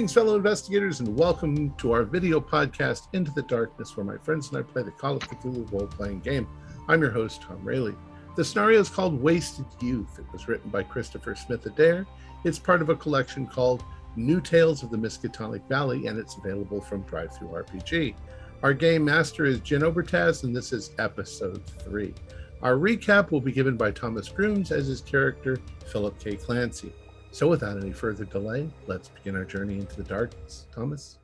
Greetings, fellow investigators, and welcome to our video podcast, Into the Darkness, where my friends and I play the Call of Cthulhu role-playing game. I'm your host, Tom Rayleigh. The scenario is called Wasted Youth. It was written by Christopher Smith Adair. It's part of a collection called New Tales of the Miskatonic Valley, and it's available from Drive-Thru RPG. Our game master is Jen Obertacz, and this is episode 3. Our recap will be given by Thomas Grooms as his character, Philip K. Clancy. So without any further delay, let's begin our journey into the darkness. Thomas?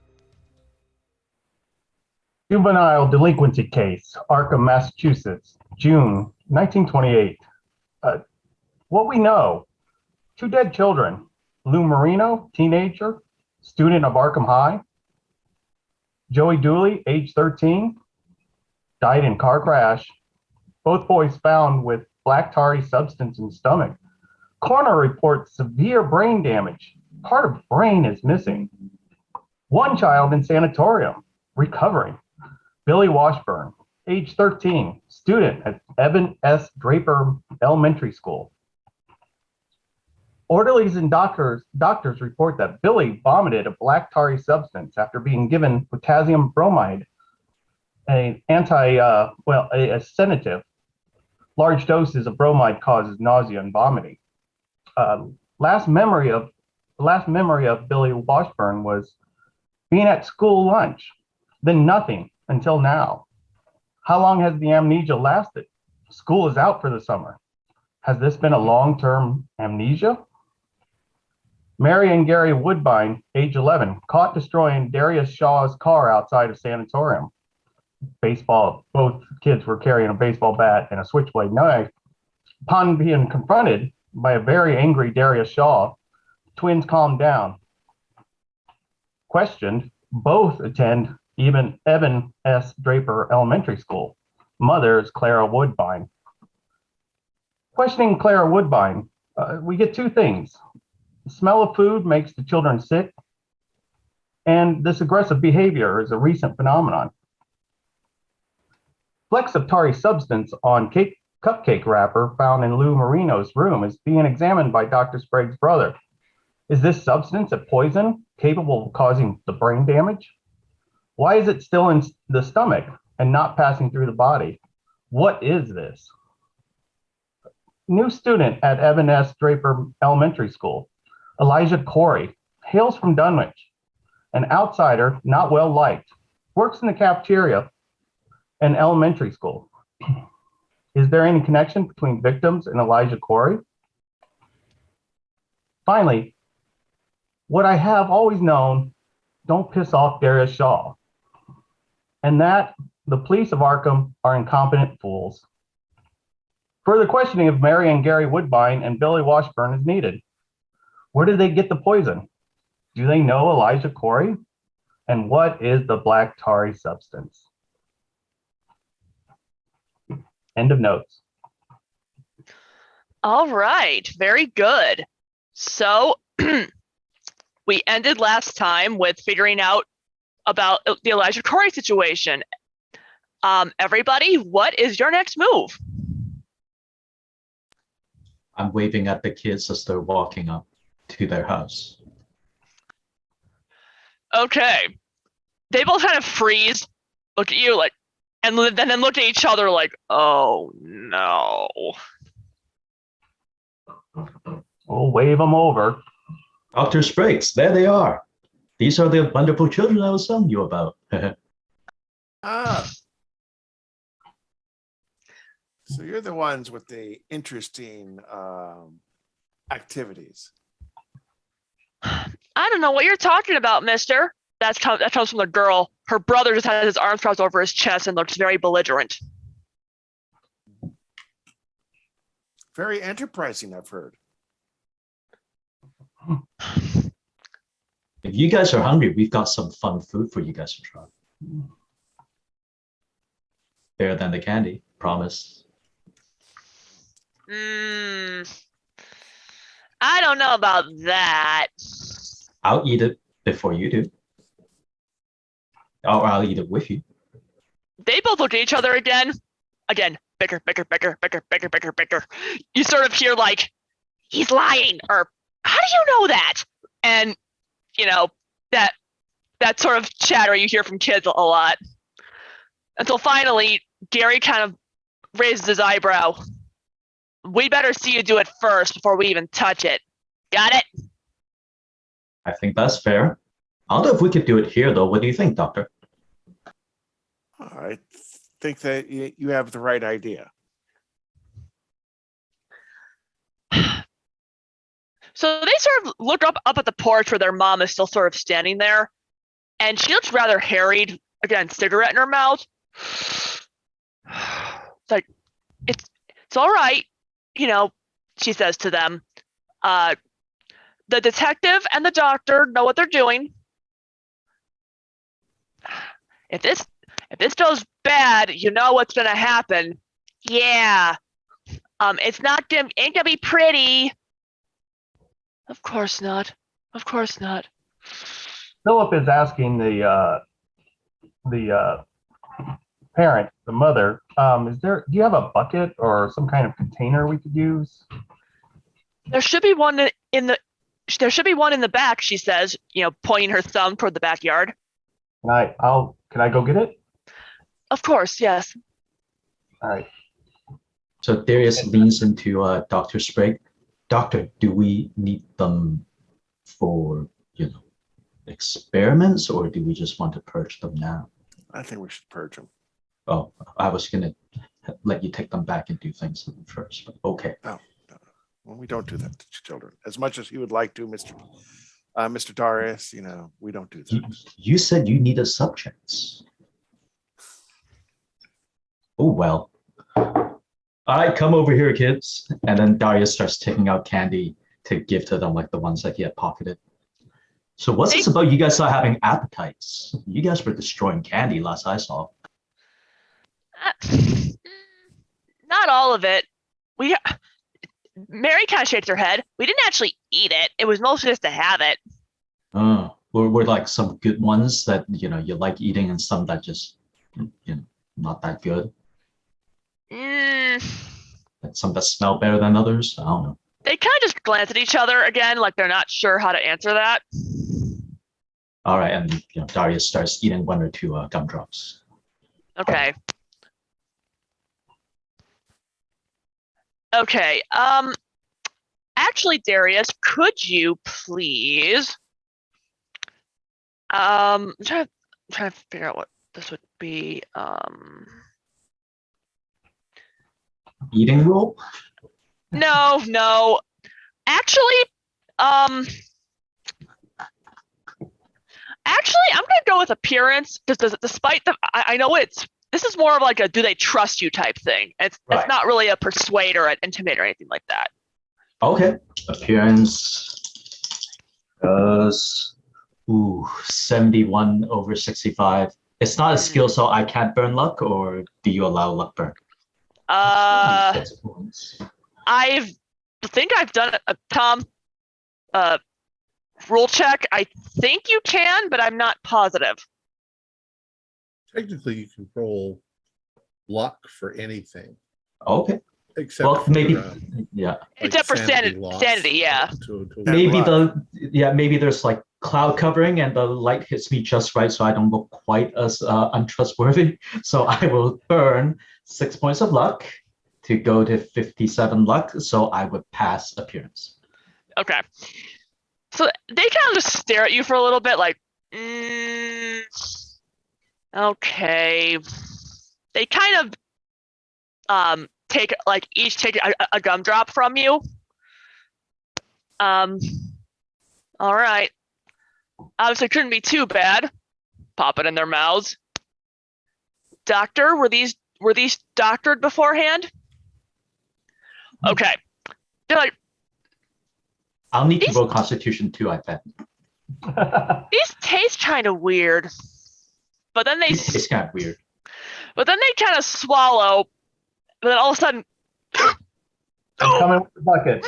Juvenile delinquency case, Arkham, Massachusetts, June 1928. What we know: 2 dead children. Lou Marino, teenager, student of Arkham High. Joey Dooley, age 13, died in car crash. Both boys found with black tarry substance in stomach. Coroner reports severe brain damage. Part of brain is missing. 1 child in sanatorium, recovering. Billy Washburn, age 13, student at Evan S. Draper Elementary School. Orderlies and doctors report that Billy vomited a black tarry substance after being given potassium bromide, a sedative. Large doses of bromide causes nausea and vomiting. Last memory of Billy Washburn was being at school lunch, then nothing until now. How long has the amnesia lasted? School is out for the summer. Has this been a long-term amnesia? Mary and Gary Woodbine, age 11, caught destroying Darius Shaw's car outside of sanatorium. Both kids were carrying a baseball bat and a switchblade knife. Upon being confronted by a very angry Darius Shaw, twins calmed down. Questioned, both attend even Evan S. Draper Elementary School. Mother is Clara Woodbine. Questioning Clara Woodbine, we get 2 things. The smell of food makes the children sick, and this aggressive behavior is a recent phenomenon. Flecks of tarry substance on cupcake wrapper found in Lou Marino's room is being examined by Dr. Sprague's brother. Is this substance a poison capable of causing the brain damage? Why is it still in the stomach and not passing through the body? What is this? New student at Evan S. Draper Elementary School, Elijah Corey, hails from Dunwich, an outsider not well liked, works in the cafeteria and elementary school. Is there any connection between victims and Elijah Corey? Finally, what I have always known: don't piss off Darius Shaw. And that the police of Arkham are incompetent fools. Further questioning of Mary and Gary Woodbine and Billy Washburn is needed. Where did they get the poison? Do they know Elijah Corey? And what is the black tarry substance? End of notes. All right, very good. So we ended last time with figuring out about the Elijah Corey situation. Everybody, what is your next move? I'm waving at the kids as they're walking up to their house. Okay. They both kind of freeze, look at you like, and then look at each other like, oh no. We'll wave them over. Dr. Sprague's, there they are. These are the wonderful children I was telling you about. So you're the ones with the interesting activities. I don't know what you're talking about, mister. That comes from the girl. Her brother just has his arms crossed over his chest and looks very belligerent. Very enterprising, I've heard. If you guys are hungry, we've got some fun food for you guys to try. Better than the candy, promise. I don't know about that. I'll eat it before you do. Or I'll eat it with you. They both look at each other again. Bicker. You sort of hear like, he's lying, or how do you know that? And, that sort of chatter you hear from kids a lot. Until finally, Gary kind of raises his eyebrow. We better see you do it first before we even touch it. Got it? I think that's fair. I don't know if we could do it here, though. What do you think, Doctor? I think that you have the right idea. So they sort of look up at the porch where their mom is still sort of standing there, and she looks rather harried. Again, cigarette in her mouth. It's like, it's all right, she says to them. The detective and the doctor know what they're doing. If this goes bad, you know what's gonna happen. Yeah. Ain't gonna be pretty. Of course not. Of course not. Philip is asking the parent, the mother, do you have a bucket or some kind of container we could use? There should be one in the back, she says, pointing her thumb toward the backyard. Can I go get it? Of course, yes. All right. So Darius leans into Dr. Sprague. Doctor, do we need them for, experiments, or do we just want to purge them now? I think we should purge them. Oh, I was going to let you take them back and do things first, but okay. No. Well, we don't do that to children. As much as you would like to, Mr. Darius, we don't do that. You said you needed subjects. Oh, well. All right, come over here, kids. And then Darius starts taking out candy to give to them, like the ones that he had pocketed. So what's this about you guys not having appetites? You guys were destroying candy last I saw. Not all of it. Mary kind of shakes her head. We didn't actually eat it. It was mostly just to have it. Were like some good ones that, you like eating and some that just, not that good? Some that smell better than others? I don't know. They kind of just glance at each other again, like they're not sure how to answer that. All right, and Darius starts eating one or two gumdrops. Okay. Okay. Actually, Darius, could you please? I'm trying to figure out what this would be. Eating rule? No. Actually, I'm gonna go with appearance, because despite I know this is more of like a do they trust you type thing. It's not really a persuade or an intimidate or anything like that. Okay. Appearance does 71 over 65. It's not a skill, so I can't burn luck, or do you allow luck burn? I think I've done a Tom rule check. I think you can, but I'm not positive. Technically, you can roll luck for anything. Okay. Except for, maybe, like except for sanity, yeah. Maybe there's like cloud covering and the light hits me just right, so I don't look quite as untrustworthy. So I will burn 6 points of luck to go to 57 luck. So I would pass appearance. Okay. So they kind of just stare at you for a little bit, like, okay. They kind of each take a gumdrop from you. All right. Obviously, couldn't be too bad. Pop it in their mouths. Doctor, were these doctored beforehand? Okay. They're like, I'll need to roll Constitution too, I bet. these taste kind of weird. But then It's kind of weird. But then they kind of swallow. But then all of a sudden, I'm coming with the bucket.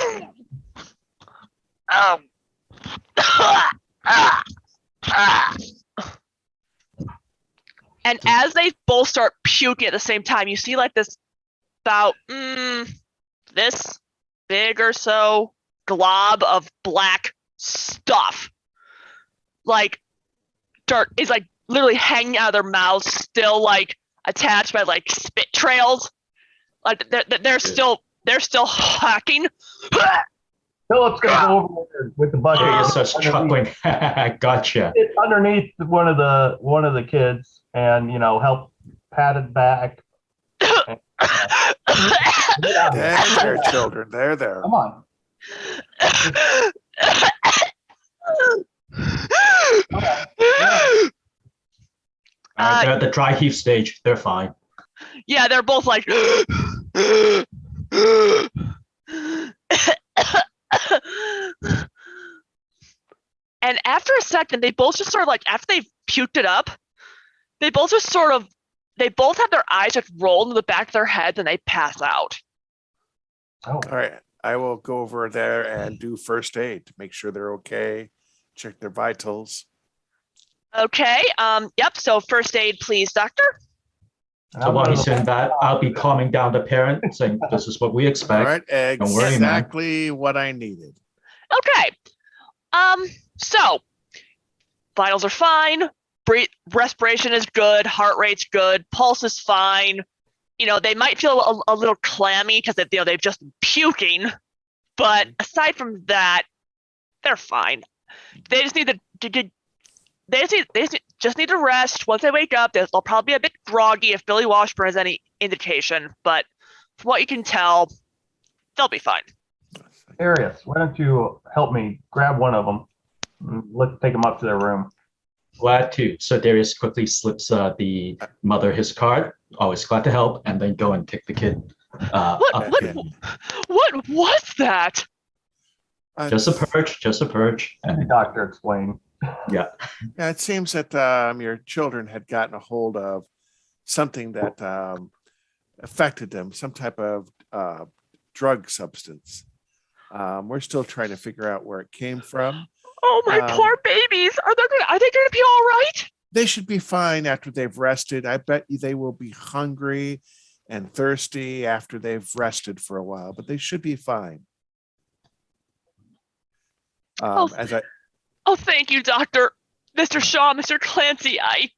And as they both start puking at the same time, you see like this about this big or so glob of black stuff. Like is like literally hanging out of their mouths, still like attached by like spit trails. Like they're still hacking. Philip's gonna go over there with the bucket. Darius starts chuckling. Gotcha. It's underneath one of the kids, and help pat it back. There, children. There. Come on. They're at the dry heave stage. They're fine. Yeah, they're both like. And after a second, they both just sort of like, after they've puked it up, they both have their eyes just rolled into the back of their heads and they pass out. Oh. All right. I will go over there and do first aid to make sure they're okay. Check their vitals. Okay. Yep. So first aid, please, doctor. So while he's doing that, I'll be calming down the parent, saying, "This is what we expect." All right. Don't worry, Exactly what I needed. Okay. So vitals are fine. Respiration is good. Heart rate's good. Pulse is fine. They might feel a little clammy because they've just been puking, but aside from that, they're fine. They just need to rest. Once they wake up, they'll probably be a bit groggy if Billy Washburn has any indication, but from what you can tell, they'll be fine. Darius, why don't you help me grab one of them? Let's take them up to their room. Glad to. So Darius quickly slips the mother his card. Always glad to help, and then go and take the kid. What was that? Just a perch. And the doctor explained. Yeah. Yeah, it seems that your children had gotten a hold of something that affected them, some type of drug substance. We're still trying to figure out where it came from. Oh, my poor babies. Are they going to be all right? They should be fine after they've rested. I bet you they will be hungry and thirsty after they've rested for a while, but they should be fine. Oh, thank you, Doctor. Mr. Shaw, Mr. Clancy, I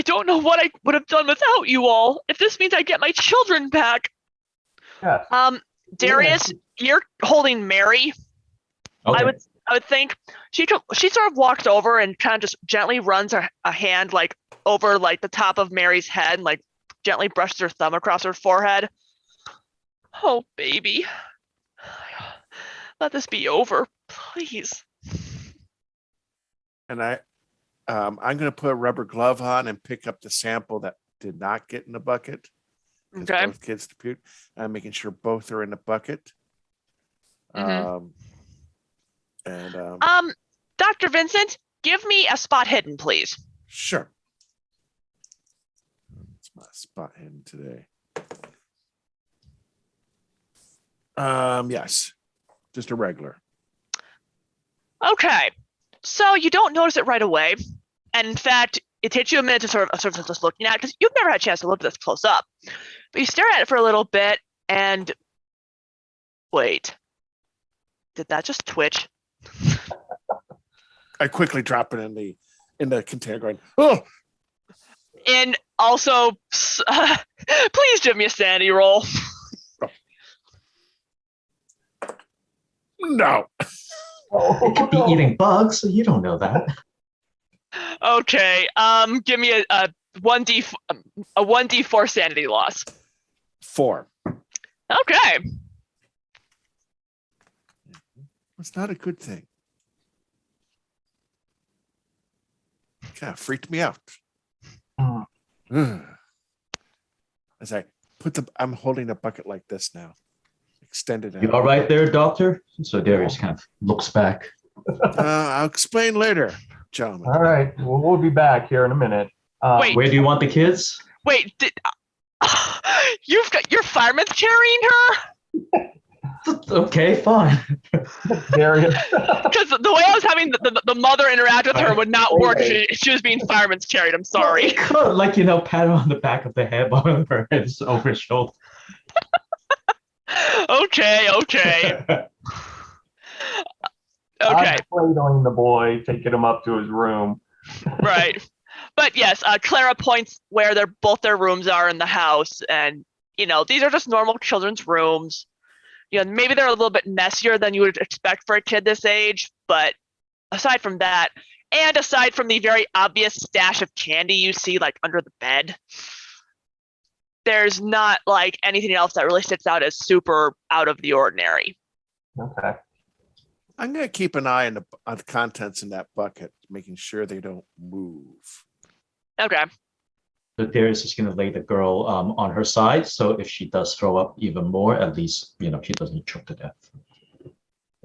don't know what I would have done without you all. If this means I get my children back. Yes. Darius, you're holding Mary. Okay. I would think she sort of walks over and kind of just gently runs a hand like over like the top of Mary's head and like gently brushes her thumb across her forehead. Oh, baby. Let this be over, please. And I'm going to put a rubber glove on and pick up the sample that did not get in the bucket. Okay. Both kids puke. I'm making sure both are in the bucket. Mm-hmm. And Dr. Vincent, give me a spot hidden, please. sure. It's my spot hidden today. Yes, just a regular. Okay. So you don't notice it right away. And in fact, it takes you a minute to sort of just looking at it because you've never had a chance to look this close up. But you stare at it for a little bit and wait. Did that just twitch? I quickly drop it in the container, going, oh. And also, please give me a sanity roll. No. It could be eating bugs, so you don't know that. Okay. Give me a 1d4 sanity loss. 4. Okay. It's not a good thing. Kind of freaked me out. As I I'm holding a bucket like this now. Extended out. You all right there, doctor? So Darius kind of looks back. I'll explain later, gentlemen. All right. Well, we'll be back here in a minute. Wait. Where do you want the kids? Wait, your fireman's carrying her? Okay, fine. Darius. Because the way I was having the mother interact with her would not work if she was being fireman's carried. I'm sorry. Well, could, like, pat her on the back of the head while her head is over his shoulder. Okay. Okay. I'm cradling the boy, taking him up to his room. Right. But yes, Clara points where both their rooms are in the house, and these are just normal children's rooms. Maybe they're a little bit messier than you would expect for a kid this age, but aside from that, and aside from the very obvious stash of candy you see like under the bed, there's not like anything else that really sticks out as super out of the ordinary. Okay. I'm going to keep an eye on the contents in that bucket, making sure they don't move. Okay. But Darius is going to lay the girl on her side, so if she does throw up even more, at least she doesn't choke to death. If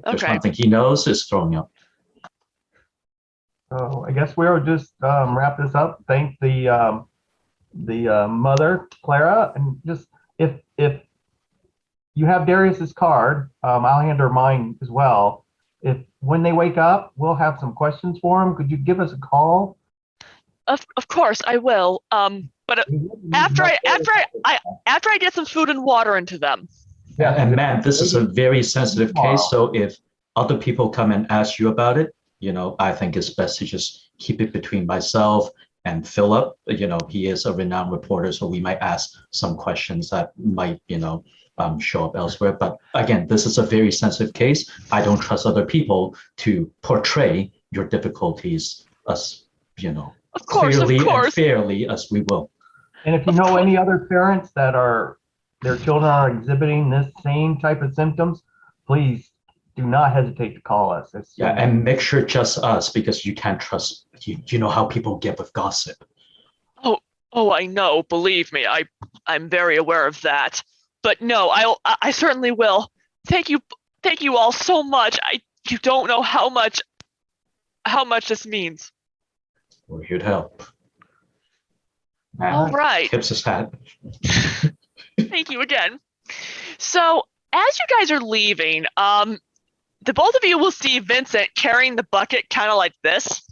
there's Okay. one thing he knows is throwing up. So I guess we'll just wrap this up. Thank the mother, Clara, and just if you have Darius's card, I'll hand her mine as well. If when they wake up, we'll have some questions for them. Could you give us a call? Of course I will. But after I get some food and water into them. Yeah, and man, this is a very sensitive case. So if other people come and ask you about it, I think it's best to just keep it between myself and Philip. He is a renowned reporter, so we might ask some questions that might, show up elsewhere. But again, this is a very sensitive case. I don't trust other people to portray your difficulties as, Of course, clearly of course. and fairly as we will. And if you know any other parents that their children are exhibiting this same type of symptoms, please do not hesitate to call us. And make sure just us, because you can't trust, you know how people get with gossip. Oh, I know. Believe me, I'm very aware of that. But no, I certainly will. Thank you all so much. You don't know how much this means. We're here to help. All right. Tips his hat. Thank you again. So as you guys are leaving, the both of you will see Vincent carrying the bucket kind of like this.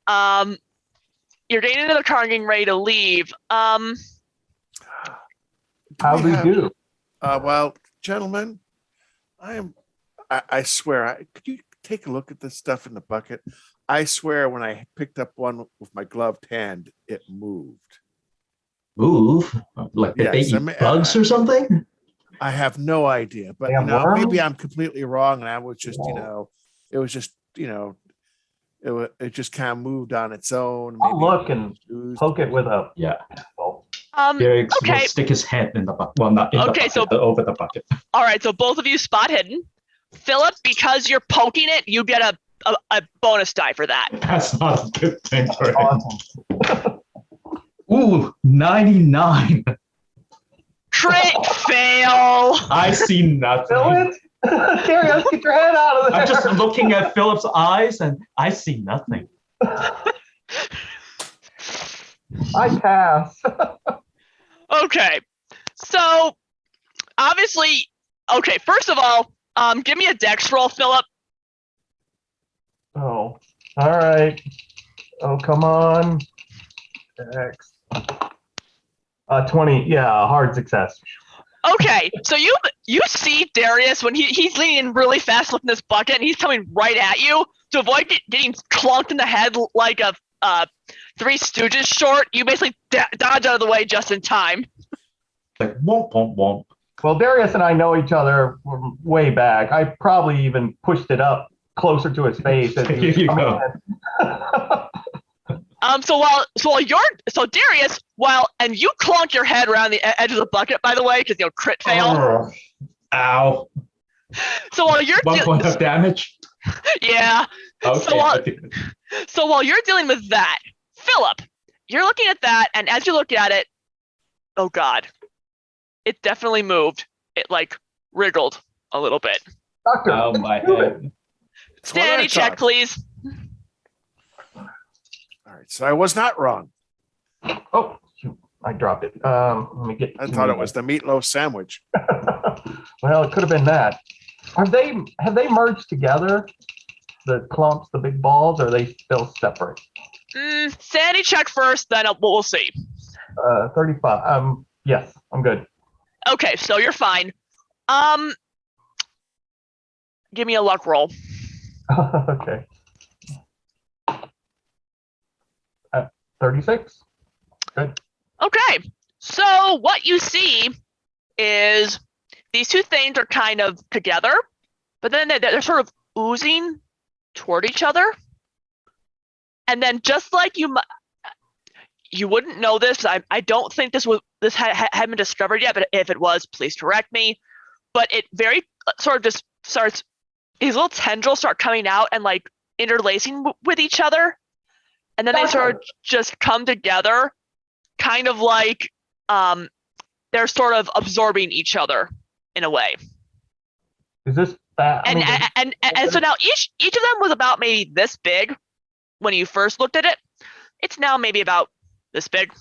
You're getting into the car and getting ready to leave. How do we do? Well, gentlemen, I swear, could you take a look at this stuff in the bucket? I swear when I picked up one with my gloved hand, it moved. Move? Like did they eat bugs or something? I have no idea, but maybe I'm completely wrong, and I was just, it was just, it just kind of moved on its own. I'll look and poke it with a Derek okay. will stick his head in the bucket. Well, not in the bucket, but over the bucket. All right, so both of you spot hidden. Philip, because you're poking it, you get a bonus die for that. That's not a good thing for him. Awesome. Ooh, 99. Crit fail. I see nothing. Darius, get your head out of there. I'm just looking at Philip's eyes and I see nothing. I pass. Okay, so obviously, first of all, give me a dex roll, Philip. Oh, all right. Oh, come on. Dex. 20. Yeah, hard success. Okay, so you see Darius when he's leaning in really fast lifting this bucket, and he's coming right at you. To avoid getting clunked in the head like a Three Stooges short, you basically dodge out of the way just in time. Like womp womp womp. Well, Darius and I know each other from way back. I probably even pushed it up closer to his face. As Here you go. So Darius, and you clunk your head around the edge of the bucket, by the way, because crit fail. Ow. So while you're 1 point of damage. Yeah. Okay. So while you're dealing with that, Philip, you're looking at that, and as you look at it, oh God, it definitely moved. It wriggled a little bit. Doctor, oh my head. Sanity check, please. All right, so I was not wrong. Oh, shoot, I dropped it. Let me get. I thought it was the meatloaf sandwich. Well, it could have been that. Have they merged together? The clumps, the big balls, or are they still separate? Sanity check first, then we'll see. 35. Yes, I'm good. Okay, so you're fine. Give me a luck roll. Okay. 36. Good. Okay, so what you see is these two things are kind of together, but then they're sort of oozing toward each other. And then just like you wouldn't know this, I don't think this had been discovered yet, but if it was, please correct me. But it very sort of just starts, these little tendrils start coming out and like interlacing with each other. And then they sort of just come together, kind of like they're sort of absorbing each other in a way. Is this bad? And so now each of them was about maybe this big when you first looked at it. It's now maybe about this big.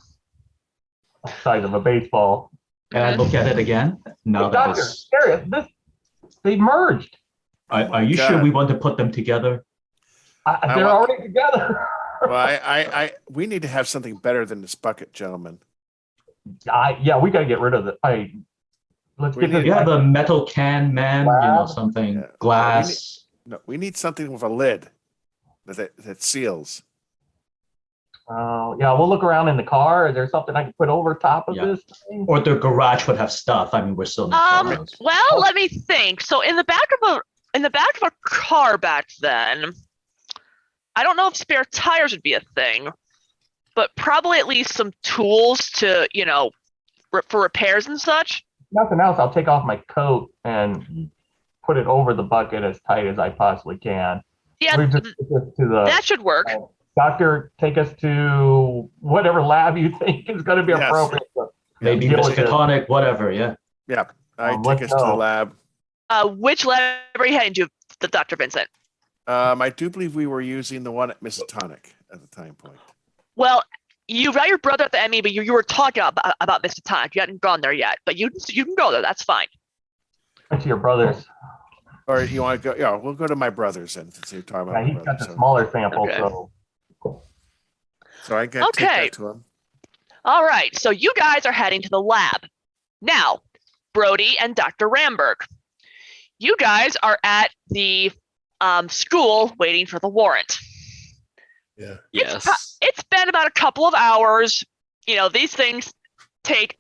Size of a baseball. And I look at it again. No, that Doctor, was. serious. They merged. Are you sure we want to put them together? They're already together. Well, we need to have something better than this bucket, gentlemen. Yeah, we gotta get rid of it. Let's get this. You have a metal can, man. Something glass. We need something with a lid that seals. Yeah, we'll look around in the car. Is there something I can put over top of this thing? Or the garage would have stuff. I mean, we're still. Well, let me think. So in the back of a car back then, I don't know if spare tires would be a thing, but probably at least some tools to, for repairs and such. Nothing else. I'll take off my coat and put it over the bucket as tight as I possibly can. Yeah, that should work. Doctor, take us to whatever lab you think is going to be appropriate. Maybe Miskatonic, whatever, yeah. Yeah, take us to the lab. Which lab are you heading to, Dr. Vincent? I do believe we were using the one at Miskatonic at the time point. Well, you got your brother at the ME, but you were talking about Miskatonic. You hadn't gone there yet, but you can go there. That's fine. To your brothers. Or you want to go? Yeah, we'll go to my brother's then. Since you're talking about he's got the smaller sample, so I can take that to him. All right, so you guys are heading to the lab. Now, Brody and Dr. Ramberg, you guys are at the school waiting for the warrant. Yeah. Yes. It's been about a couple of hours. These things take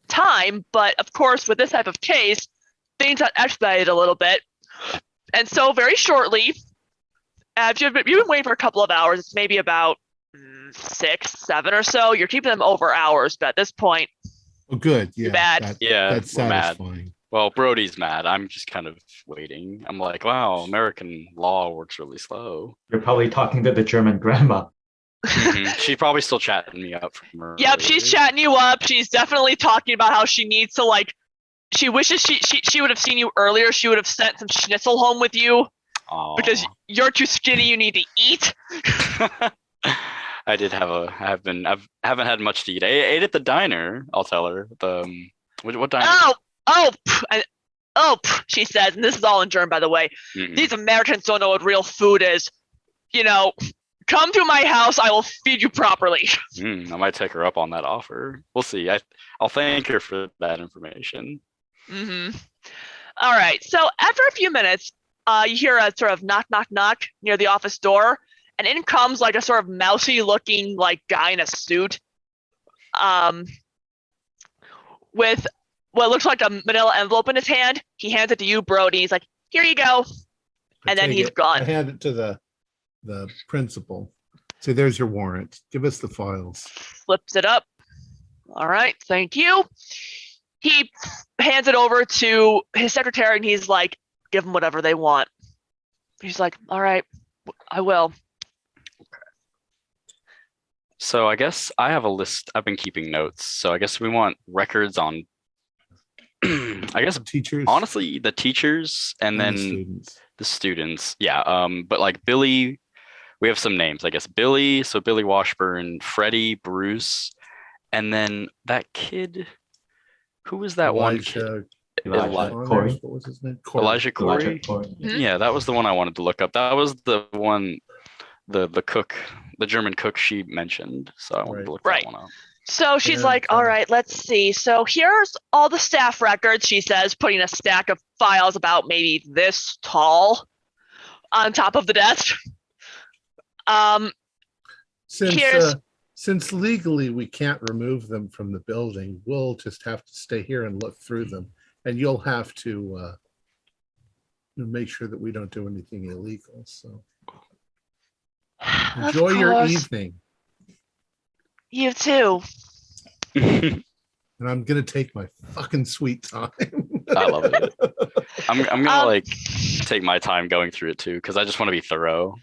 time, but of course, with this type of case, things got expedited a little bit. And so very shortly, you've been waiting for a couple of hours. It's maybe about 6, 7 or so. You're keeping them over hours, but at this point, good. Yeah, bad. That's satisfying. Mad. Well, Brody's mad. I'm just kind of waiting. I'm like, wow, American law works really slow. You're probably talking to the German grandma. She's probably still chatting me up from her. Yep, she's chatting you up. She's definitely talking about how she needs to she wishes she would have seen you earlier. She would have sent some schnitzel home with you. Aww. Because you're too skinny. You need to eat. I haven't had much to eat. I ate at the diner. I'll tell her. What diner? She says, and this is all in German, by the way. These Americans don't know what real food is. Come to my house. I will feed you properly. I might take her up on that offer. We'll see. I'll thank her for that information. All right. So after a few minutes, you hear a sort of knock, knock, knock near the office door, and in comes a sort of mousy-looking guy in a suit, with what looks like a manila envelope in his hand. He hands it to you, Brody. He's like, "Here you go," and then he's gone. I hand it to the principal. So there's your warrant. Give us the files. Flips it up. All right, thank you. He hands it over to his secretary, and he's like, "Give them whatever they want." He's like, "All right, I will." So I guess I have a list. I've been keeping notes. So I guess we want records on, I guess, teachers. Honestly, the teachers and then the students. Yeah. But Billy, we have some names. I guess Billy. So Billy Washburn, Freddie, Bruce, and then that kid. Who was that one? Elijah Corey. What was his name? Elijah Corey. Mm-hmm. Yeah, that was the one I wanted to look up. That was the one, the cook, the German cook she mentioned. So I wanted to look that one up. So she's like, "All right, let's see. So here's all the staff records," she says, putting a stack of files about maybe this tall on top of the desk. Since legally we can't remove them from the building, we'll just have to stay here and look through them. And you'll have to make sure that we don't do anything illegal. So enjoy your evening. You too. And I'm gonna take my fucking sweet time. I love it. I'm gonna like take my time going through it too, because I just want to be thorough.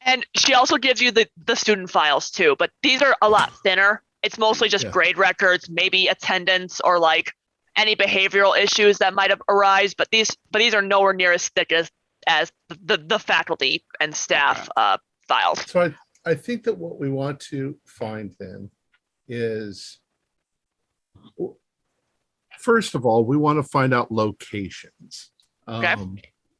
And she also gives you the student files too, but these are a lot thinner. It's mostly just grade records, maybe attendance or like any behavioral issues that might have arisen. But these are nowhere near as thick as the faculty and staff files. So I think that what we want to find then is, first of all, we want to find out locations. Okay.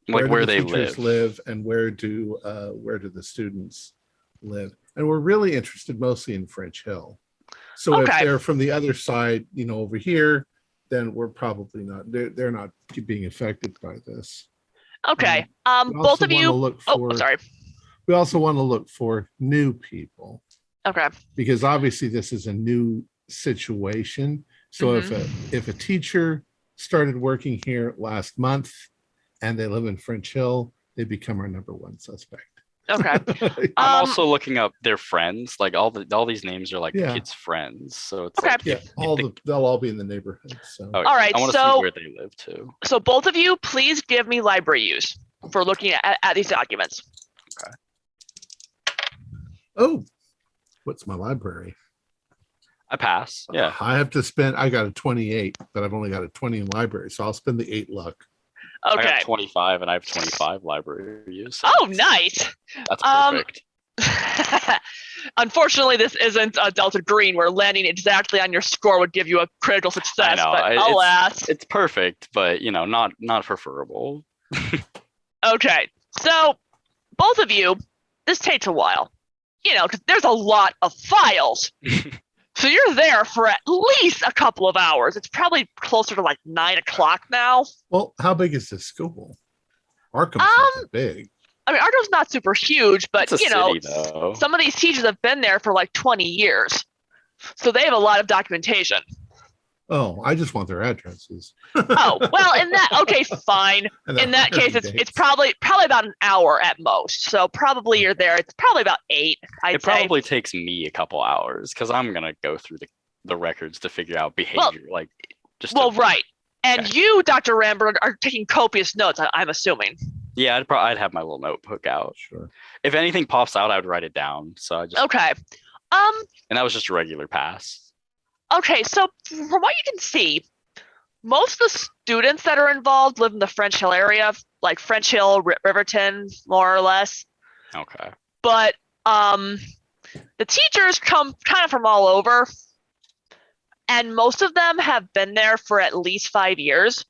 Like where they teachers live and where do the students live. And we're really interested mostly in French Hill. So if they're from the other side, over here, then we're probably not, they're not being affected by this. Okay. Both of you. Sorry. We also want to look for new people. Okay. Because obviously this is a new situation. So if a teacher started working here last month and they live in French Hill, they become our number one suspect. Okay. I'm also looking up their friends. Like all these names are like the kids' friends. So it's they'll all be in the neighborhood. So all right. I want to see where they live too. So both of you, please give me library use for looking at these documents. Okay. Oh, what's my library? I pass. Yeah. I got a 28, but I've only got a 20 in library, so I'll spend the 8 luck. Okay. I have 25 and I have 25 library use. So oh, nice. That's perfect. Unfortunately, this isn't Delta Green, where landing exactly on your score would give you a critical success. I know. But alas, it's perfect, but not preferable. Okay, so both of you, this takes a while, because there's a lot of files. So you're there for at least a couple of hours. It's probably closer to like 9 o'clock now. Well, how big is this school? Arkham's not big. I mean, Arkham's not super huge, but It's a city, though. some of these teachers have been there for like 20 years. So they have a lot of documentation. Oh, I just want their addresses. Oh, well, okay, fine. In that case, it's probably about an hour at most. So probably you're there. It's probably about 8, I'd say. It probably takes me a couple hours because I'm going to go through the records to figure out behavior. Right. And you, Dr. Rambert, are taking copious notes, I'm assuming. Yeah, I'd have my little notebook out. Sure. If anything pops out, I would write it down. So I just Okay. And that was just a regular pass. Okay, so from what you can see, most of the students that are involved live in the French Hill area, like French Hill, Riverton, more or less. Okay. But the teachers come kind of from all over, and most of them have been there for at least 5 years.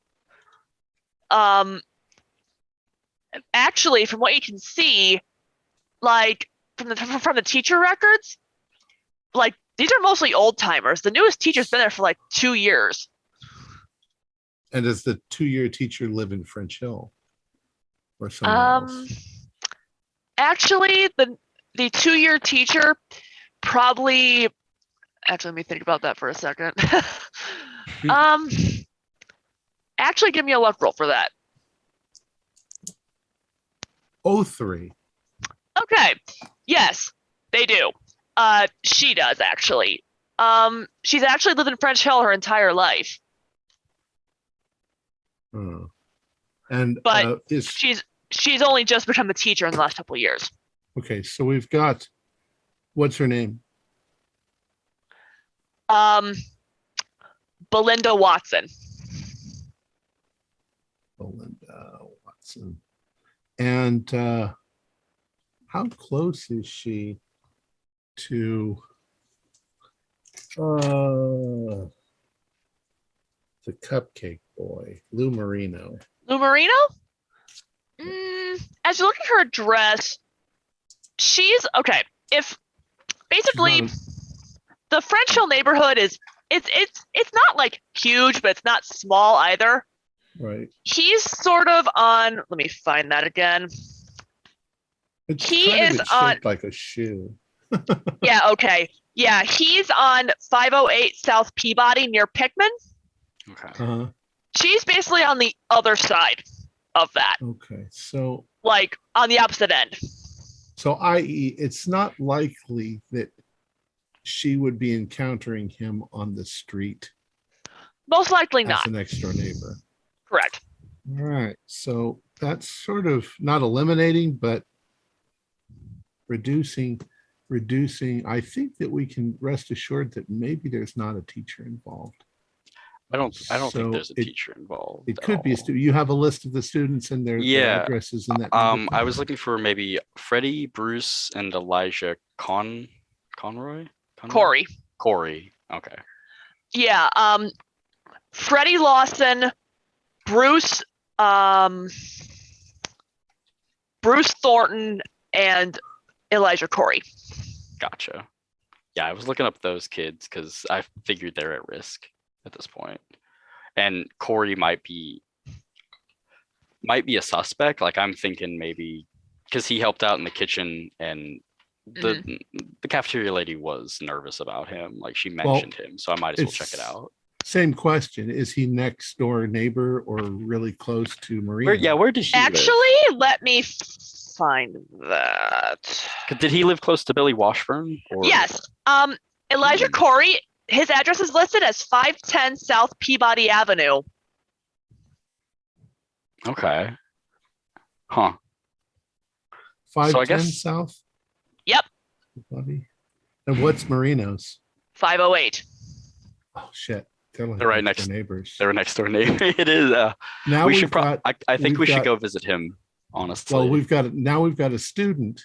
Actually, from what you can see, like from the teacher records, like these are mostly old timers. The newest teacher's been there for like 2 years. And does the 2-year teacher live in French Hill or somewhere else? Actually, the 2-year teacher probably. Actually, let me think about that for a second. Actually, give me a luck roll for that. 03. Okay. Yes, they do. She does actually. She's actually lived in French Hill her entire life. But she's only just become a teacher in the last couple of years. Okay, so we've got, what's her name? Belinda Watson. Belinda Watson. And how close is she to the cupcake boy, Lou Marino? Lou Marino? As you look at her address, she's okay. If basically the French Hill neighborhood is it's not like huge, but it's not small either. Right. He's sort of on. Let me find that again. He is on like a shoe. Yeah. Okay. Yeah, he's on 508 South Peabody near Pickman. Okay. She's basically on the other side of that, Okay. So like on the opposite end. So, i.e., it's not likely that she would be encountering him on the street Most likely as not. a next door neighbor. Correct. All right. So that's sort of not eliminating, but reducing. I think that we can rest assured that maybe there's not a teacher involved. I don't So think there's a teacher involved. It at could be a all. student. You have a list of the students and their addresses in that. I was looking for maybe Freddie, Bruce, and Elijah Conroy? Corey. Okay. Yeah. Freddie Lawson, Bruce Thornton, and Elijah Corey. Gotcha. Yeah, I was looking up those kids because I figured they're at risk at this point. And Corey might be a suspect. Like I'm thinking maybe because he helped out in the kitchen and the cafeteria lady was nervous about him. Like she mentioned him, so I might as well check it out. Same question. Is he next door neighbor or really close to Marina? Where did he Actually, let me find that. Did he live close to Billy Washburn? Or? Yes. Elijah Corey, his address is listed as 510 South Peabody Avenue. Okay. Huh. 510 South? Yep. Peabody. And what's Marino's? 508. Oh shit. They're right next door neighbors. They're next door neighbor. It is. Now we should I think we should go visit him. Honestly. Well, we've got a student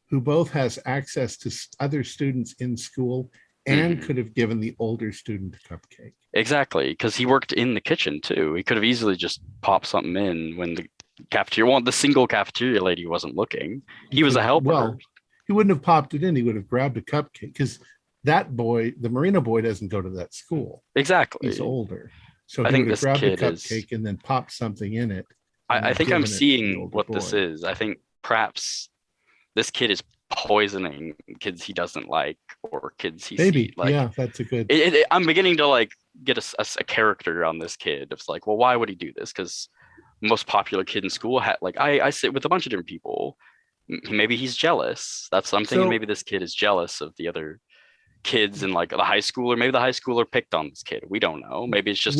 who both has access to other students in school and could have given the older student a cupcake. Exactly, because he worked in the kitchen too. He could have easily just popped something in when the single cafeteria lady wasn't looking. He was a helper. Well, he wouldn't have popped it in. He would have grabbed a cupcake because that boy, the Marina boy, doesn't go to that school. Exactly. He's older. So I he think would have this grabbed kid a cupcake and then popped something in it. I think I'm seeing what this is. I think perhaps this kid is poisoning kids he doesn't like or kids he sees. Like, yeah, that's a good. I'm beginning to like get a character on this kid. It's like, well, why would he do this? Because most popular kid in school had like I sit with a bunch of different people. Maybe he's jealous. That's what I'm thinking. Maybe this kid is jealous of the other kids in like the high school, or maybe the high schooler picked on this kid. We don't know. Maybe it's just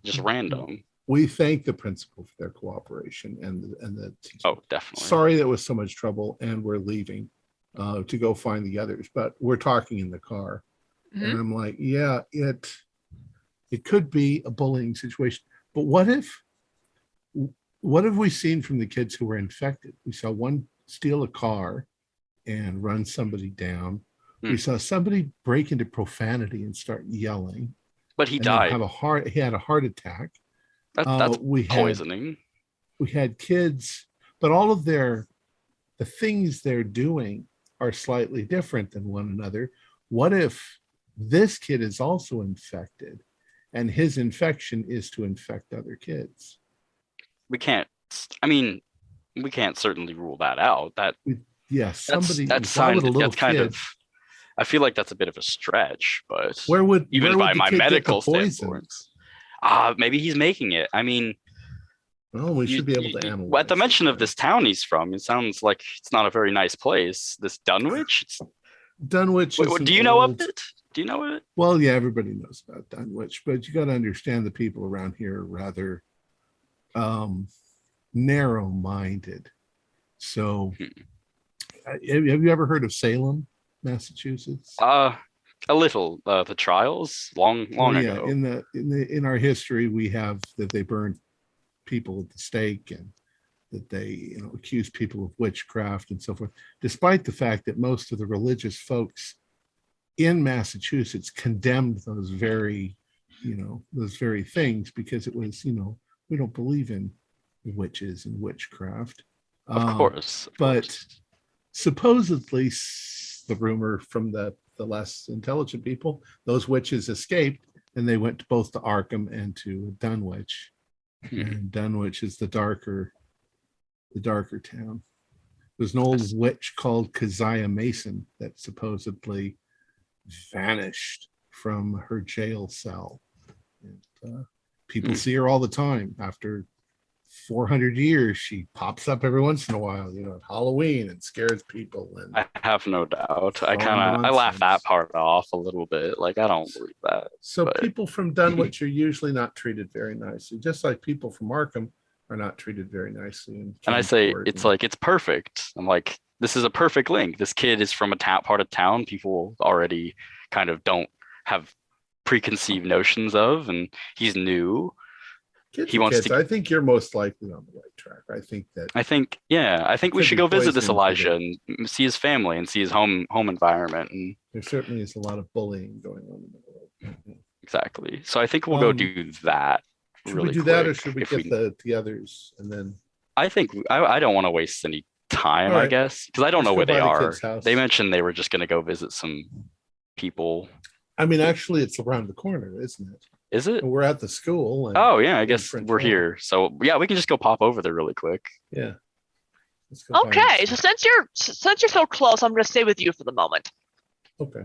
just random. We thank the principal for their cooperation and the teacher. Oh, definitely. Sorry that was so much trouble, and we're leaving to go find the others, but we're talking in the car. And I'm like, yeah, it could be a bullying situation. But what have we seen from the kids who were infected? We saw one steal a car and run somebody down. We saw somebody break into profanity and start yelling. But he died. He had a heart attack. That's poisoning. We had kids, but all of the things they're doing are slightly different than one another. What if this kid is also infected and his infection is to infect other kids? We can't certainly rule that out. That's kind of, I feel like that's a bit of a stretch, but where by would my medical standpoint, maybe he's making it. I mean, well, we should be able to analyze. At the mention of this town he's from, it sounds like it's not a very nice place. This Dunwich. Dunwich. Do you know of it? Do you know it? Well, yeah, everybody knows about Dunwich, but you got to understand the people around here are rather narrow-minded. So, have you ever heard of Salem, Massachusetts? A little. The trials long ago. In our history, we have that they burned people at the stake and that they accused people of witchcraft and so forth, despite the fact that most of the religious folks in Massachusetts condemned those very things because it was, we don't believe in witches and witchcraft. Of course. But supposedly, the rumor from the less intelligent people, those witches escaped and they went both to Arkham and to Dunwich. And Dunwich is the darker town. There's an old witch called Keziah Mason that supposedly vanished from her jail cell. And, people see her all the time. After 400 years, she pops up every once in a while, at Halloween, and scares people. And I have no doubt. I laugh that part off a little bit. Like, I don't believe that. So but people from Dunwich are usually not treated very nicely, just like people from Arkham are not treated very nicely. And I say it's perfect. I'm like, this is a perfect link. This kid is from a part of town people already kind of don't have preconceived notions of, and he's new. I think you're most likely on the right track. I think we should go visit this Elijah and see his family and see his home environment. And there certainly is a lot of bullying going on in the world. Exactly. So I think we'll go do that. Should we do that, or should we get the others and then? I think I don't want to waste any time. Right. I guess because I don't know where they are. They mentioned they were just going to go visit some people. I mean, actually, it's around the corner, isn't it? Is it? We're at the school. Oh yeah, I guess we're here. So yeah, we can just go pop over there really quick. Yeah. Okay, so since you're so close, I'm going to stay with you for the moment. Okay.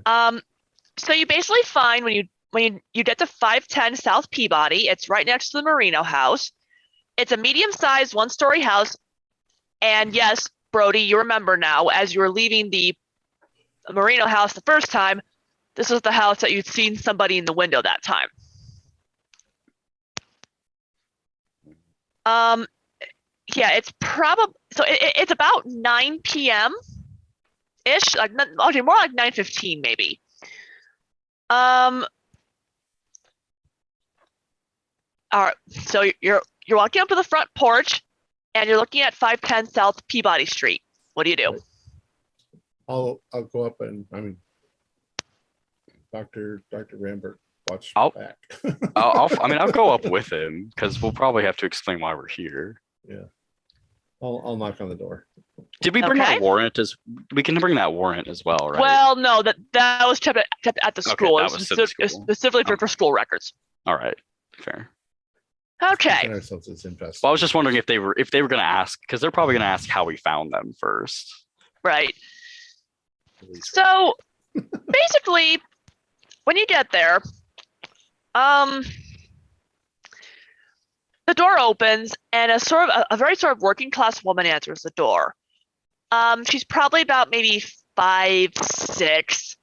So you basically find when you get to 510 South Peabody, it's right next to the Merino House. It's a medium-sized one-story house, and yes, Brody, you remember now, as you were leaving the Merino House the first time, this was the house that you'd seen somebody in the window that time. Yeah, it's probably it's about 9 p.m. ish, like actually more like 9:15 maybe. All right, so you're walking up to the front porch, and you're looking at 510 South Peabody Street. What do you do? I'll go up and Dr. Rambert. I'll back. I'll go up with him because we'll probably have to explain why we're here. Yeah. I'll knock on the door. Did we bring a warrant we can bring that warrant as well, right? Well, no, that was kept at the school. Okay, that was specifically for school records. All right. Fair. Okay. Well, I was just wondering if they were going to ask, because they're probably going to ask how we found them first. Right. So basically, when you get there, the door opens, and a very working class woman answers the door. She's probably about maybe 5'6",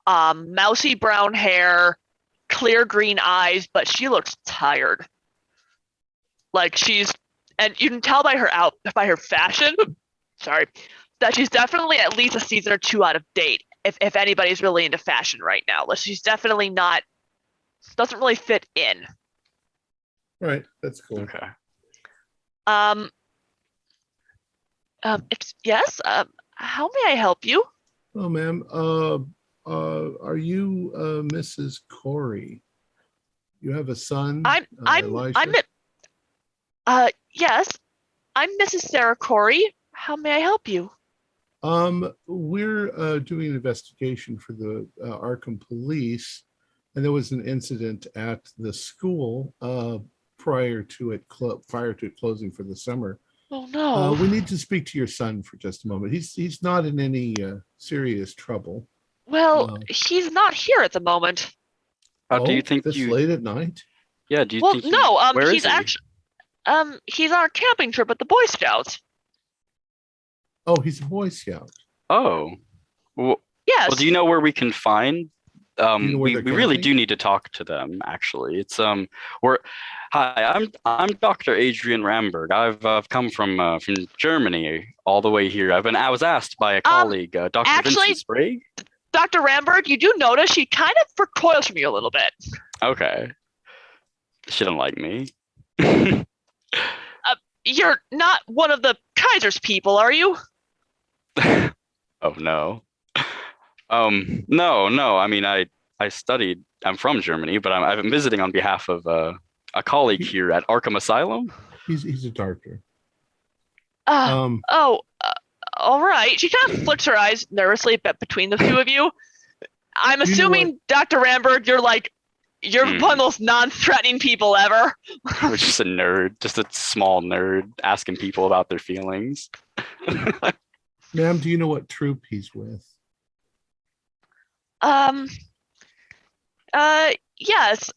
mousy brown hair, clear green eyes, but she looks tired. Like and you can tell by her fashion, that she's definitely at least a season or two out of date. If anybody's really into fashion right now, she's definitely doesn't really fit in. Right, that's cool. Okay. Yes. How may I help you? Oh, ma'am. Are you Mrs. Corey? You have a son. Elijah? Yes. I'm Mrs. Sarah Corey. How may I help you? We're doing an investigation for the Arkham police, and there was an incident at the school prior to it closing for the summer. Oh no! We need to speak to your son for just a moment. He's not in any serious trouble. Well, he's not here at the moment. Do you think this late at night? Yeah. Do you think? No. Where he's is he? actually he's on a camping trip with the Boy Scouts. Oh, he's a Boy Scout. Oh. Well, yes. Well, do you know where we can find? We really camping? do need to talk to them. Actually, it's Hi, I'm Dr. Adrian Rambert. I've come from Germany all the way here. I was asked by a colleague, Dr. Vincent Sprague. Dr. Rambert, you do notice she kind of recoils from you a little bit. Okay. She didn't like me. You're not one of the Kaiser's people, are you? Oh no. No. I mean, I studied. I'm from Germany, but I've been visiting on behalf of a colleague here at Arkham Asylum. He's a doctor. All right. She kind of flicks her eyes nervously between the two of you. I'm assuming, Dr. Rambert, you're one of those non-threatening people ever. We're just a nerd, just a small nerd asking people about their feelings. Ma'am, do you know what troop he's with? Yes.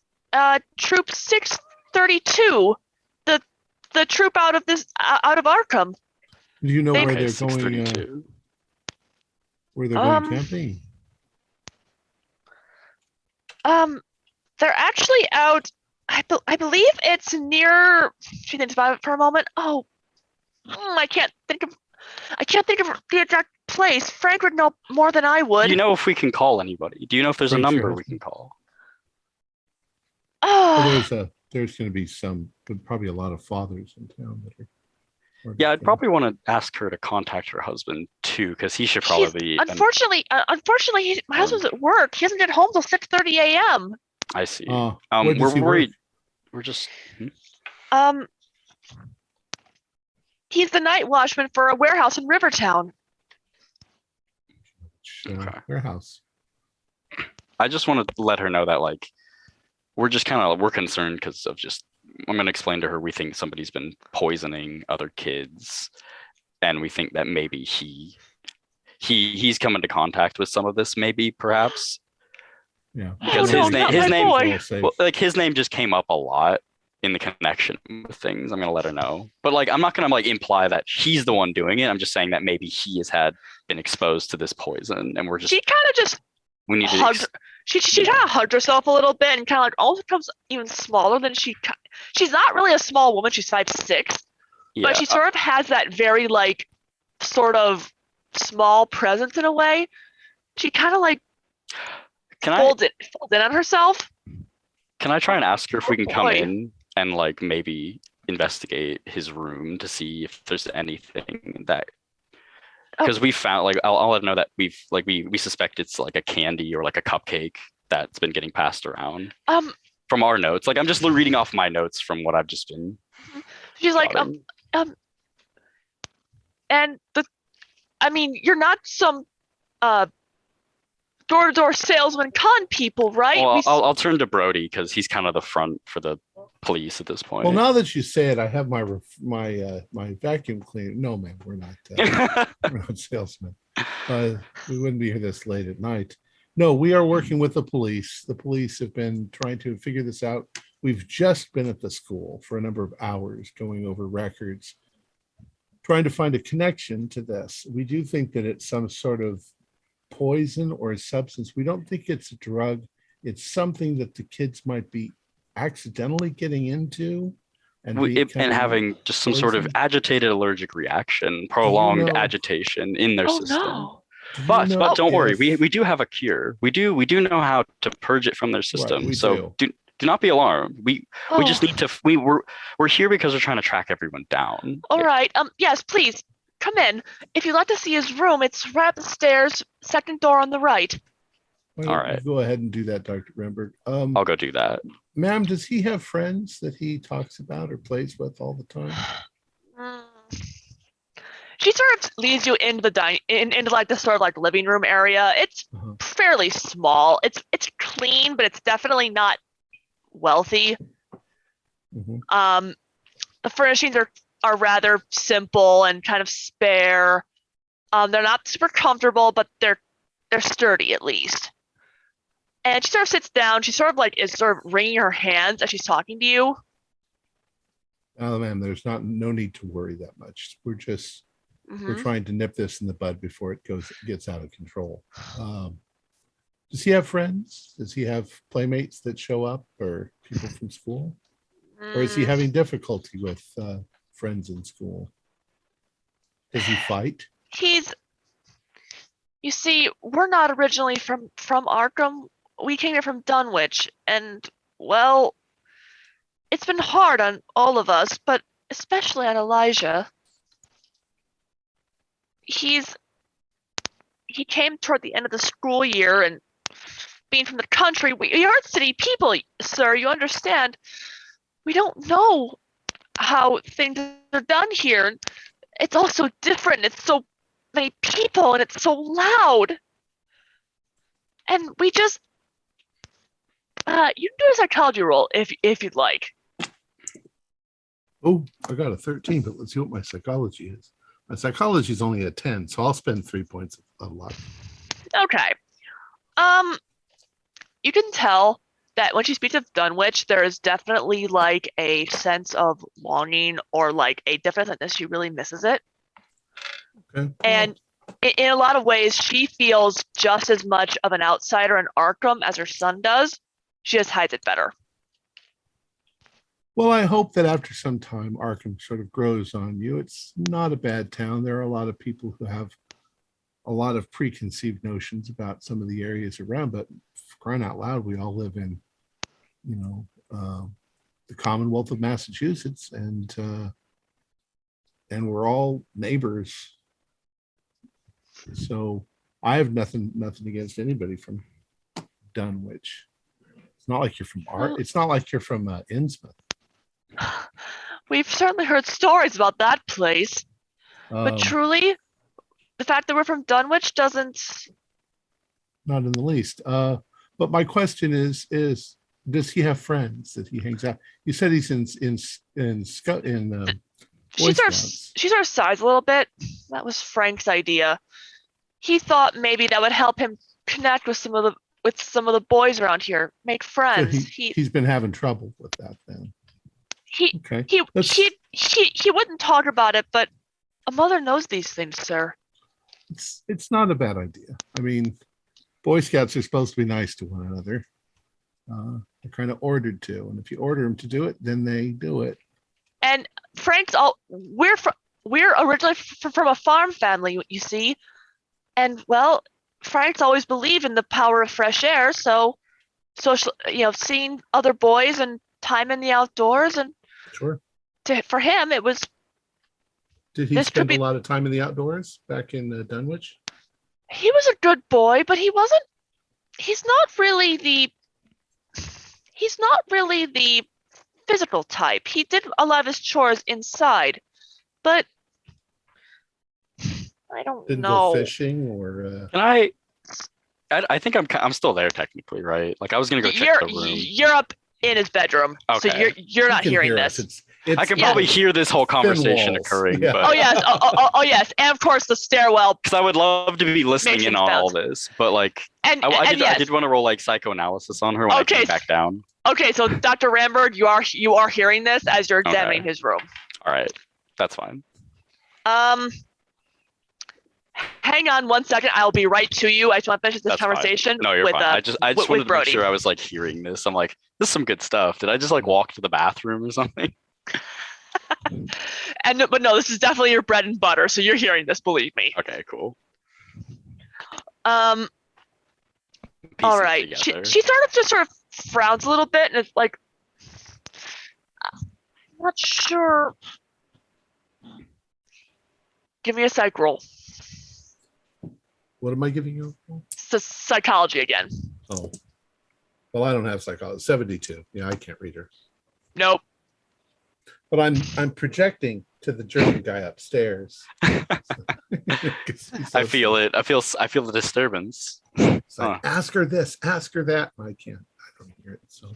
Troop 632. The troop out of Arkham. Do you know They- where Okay, they're going? 632. Where they're going camping? They're actually out. I believe it's near. She thinks about it for a moment. Oh, I can't think of the exact place. Frank would know more than I would. Do you know if we can call anybody? Do you know if there's a Frank's your number we husband? can call? Oh, There's going to be probably a lot of fathers in town that are. Yeah, I'd probably want to ask her to contact her husband too, because he should he's- probably. unfortunately, my husband's at work. He doesn't get home till 6:30 a.m. I see. Where does We're he work? worried. We're just. He's the night watchman for a warehouse in Rivertown. Okay. Warehouse. I just want to let her know that like we're concerned because of just. I'm going to explain to her we think somebody's been poisoning other kids, and we think that maybe he's come into contact with some of this, maybe perhaps. Yeah. Because no, his name, not his my name, boy. well, like his name just came up a lot in the connection with things. I'm gonna let her know, but like I'm not gonna like imply that he's the one doing it. I'm just saying that maybe he has been exposed to this poison, and we're just She kind of just we need to. hugged. She kind of hugged herself a little bit and kind of like almost becomes even smaller than she's not really a small woman. She's 5'6", Yeah, but she sort of has that very like sort of small presence in a way. She kind of like folds in on herself. Can I try and ask her if we can come boy. in and like maybe investigate his room to see if there's anything that. Because we found like I'll let her know that we suspect it's like a candy or like a cupcake that's been getting passed around. From our notes, like I'm just reading off my notes from what I've just been. She's like jotting. and you're not some door-to-door salesman con people, right? Well, I'll turn to Brody because he's kind of the front for the police at this point. Well, now that you say it, I have my vacuum cleaner. No, man, we're not salesmen. We wouldn't be here this late at night. No, we are working with the police. The police have been trying to figure this out. We've just been at the school for a number of hours going over records, trying to find a connection to this. We do think that it's some sort of poison or a substance. We don't think it's a drug. It's something that the kids might be accidentally getting into and having just some sort of poison. agitated allergic reaction, prolonged agitation in their system. No. But don't worry, we do have a cure. We do know how to purge it from their system. Right, so do not be alarmed. We just need to. We're here because we're trying to track everyone down. All right. Yes, please come in. If you'd like to see his room, it's right up the stairs, second door on the right. All right. right. Go ahead and do that, Dr. Remberg. I'll go do that. Ma'am, does he have friends that he talks about or plays with all the time? She sort of leads you into the into like the sort of like living room area. It's fairly small. It's clean, but it's definitely not wealthy. Mm-hmm. The furnishings are rather simple and kind of spare. They're not super comfortable, but they're sturdy at least. And she sort of sits down. She sort of like is sort of wringing her hands as she's talking to you. Oh, ma'am, there's no need to worry that much. We're just we're trying to nip this in the bud before it gets out of control. Does he have friends? Does he have playmates that show up or people from school? Or is he having difficulty with friends in school? Does he fight? You see, we're not originally from Arkham. We came here from Dunwich, and well, it's been hard on all of us, but especially on Elijah. He came toward the end of the school year, and being from the country, we aren't city people, sir. You understand? We don't know how things are done here. It's all so different. It's so many people, and it's so loud. And we just, you can do a psychology roll if you'd like. Oh, I got a 13, but let's see what my psychology is. Psychology is only a 10, so I'll spend 3 points of luck. Okay. You can tell that when she speaks of Dunwich, there is definitely like a sense of longing or like a definite that she really misses it. Okay. And in a lot of ways, she feels just as much of an outsider in Arkham as her son does. She just hides it better. Well, I hope that after some time, Arkham sort of grows on you. It's not a bad town. There are a lot of people who have a lot of preconceived notions about some of the areas around, but for crying out loud, we all live in, the Commonwealth of Massachusetts, and we're all neighbors. So I have nothing against anybody from Dunwich. It's not like you're from It's not like you're from Innsmouth. We've certainly heard stories about that place, but truly, the fact that we're from Dunwich doesn't. Not in the least. But my question is, does he have friends that he hangs out? You said he's in Boy Scouts. She's our size a little bit. That was Frank's idea. He thought maybe that would help him connect with some of the boys around here, make friends. So he's been having trouble with that then. He wouldn't talk about it, but a mother knows these things, sir. It's not a bad idea. I mean, Boy Scouts are supposed to be nice to one another. They're kind of ordered to, and if you order them to do it, then they do it. And we're originally from a farm family, you see, and well, Frank's always believed in the power of fresh air. So seeing other boys and time in the outdoors, and sure, for him it was. Did he spend a lot of time in the outdoors back in Dunwich? He was a good boy, but he wasn't. He's not really the physical type. He did a lot of his chores inside, but I don't Didn't know. go fishing or. Can I think I'm still there technically, right? Like I was gonna go check the room. You're up in his bedroom, okay. So you're not hearing this. I can probably hear this whole conversation occurring. Yeah. But... Oh yes, oh yes, and of course the stairwell. Because I would love to be listening in on all this, but like, I did want to roll like psychoanalysis on her when I came back down. Okay, so Dr. Rambert, you are hearing this as you're examining his room. All right, that's fine. Hang on 1 second. I'll be right to you. I just want to finish this conversation. Fine. No, you're fine. I just wanted to make sure I was like hearing this. I'm like, this is some good stuff. Did I just like walk to the bathroom or something? But no, this is definitely your bread and butter. So you're hearing this, believe me. Okay, cool. All right. She sort of frowns a little bit, and it's like, I'm not sure. Give me a psych roll. What am I giving you? Psychology again. Oh, well, I don't have psychology. 72. Yeah, I can't read her. Nope. But I'm projecting to the German guy upstairs. I feel it. I feel the disturbance. It's like, ask her this, ask her that. I can't. I don't hear it. So,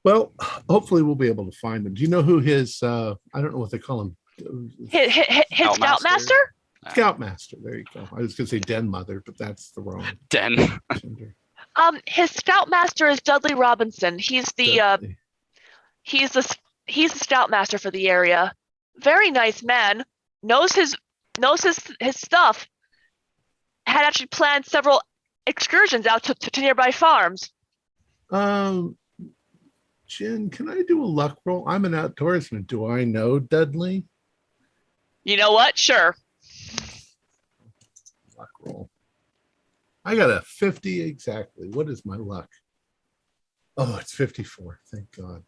well, hopefully we'll be able to find him. Do you know who his? I don't know what they call him. His scoutmaster. Scoutmaster. There you go. I was going to say den mother, but that's the wrong den. Gender. His scoutmaster is Dudley Robinson. He's the scoutmaster for the area. Very nice man. Knows his stuff. Had actually planned several excursions out to nearby farms. Jen, can I do a luck roll? I'm an outdoorsman. Do I know Dudley? You know what? Sure. Luck roll. I got a 50 exactly. What is my luck? Oh, it's 54. Thank God.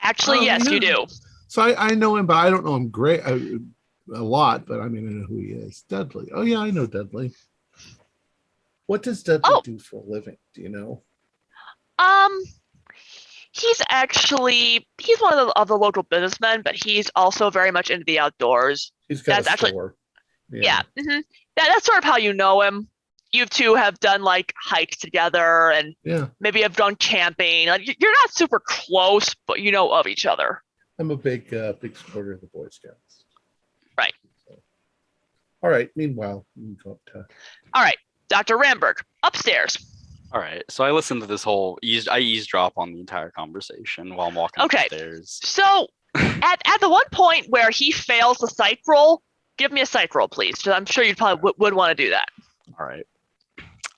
Actually, yes, you do. So I know him, but I don't know him great a lot. But I mean, I know who he is. Dudley. Oh yeah, I know Dudley. What does Dudley do for a living? Do you know? He's one of the local businessmen, but he's also very much into the outdoors. He's got a store. Yeah. Mm-hmm. That's sort of how you know him. You two have done like hikes together, and maybe have gone camping. Like, you're not super close, but you know of each other. I'm a big supporter of the Boy Scouts. Right. So, all right. Meanwhile, you can go up to. All right, Dr. Ramberg, upstairs. All right. So I listened to this whole I eavesdrop on the entire conversation while I'm walking upstairs. So at the one point where he fails the psych roll, give me a psych roll, please. Because I'm sure you probably would want to do that. All right.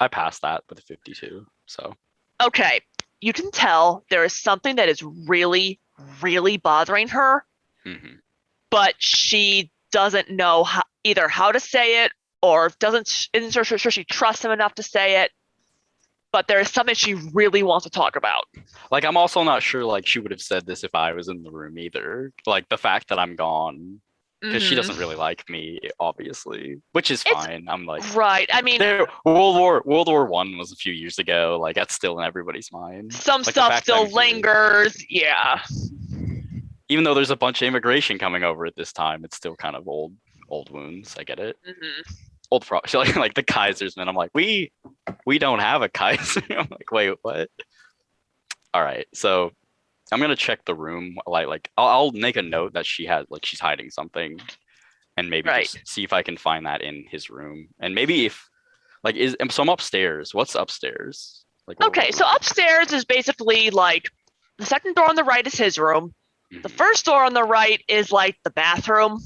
I passed that with a 52. So. Okay. You can tell there is something that is really, really bothering her, but she doesn't know either how to say it or isn't sure she trusts him enough to say it. But there is something she really wants to talk about. Like, I'm also not sure, like, she would have said this if I was in the room either. Like, the fact that I'm gone, because she doesn't really like me, obviously, which is fine. I'm like, right. I mean, World War One was a few years ago. Like, that's still in everybody's mind. Some like, stuff still lingers. Yeah. Even though there's a bunch of immigration coming over at this time, it's still kind of old wounds. I get it. Old like the Kaisersman. I'm like, we don't have a Kaiser. I'm like, wait, what? All right, so I'm gonna check the room. Like I'll make a note that she's hiding something, and maybe just see if I can find that in his room. And maybe if so I'm upstairs. What's upstairs? Okay, so upstairs is basically like the second door on the right is his room. The first door on the right is like the bathroom.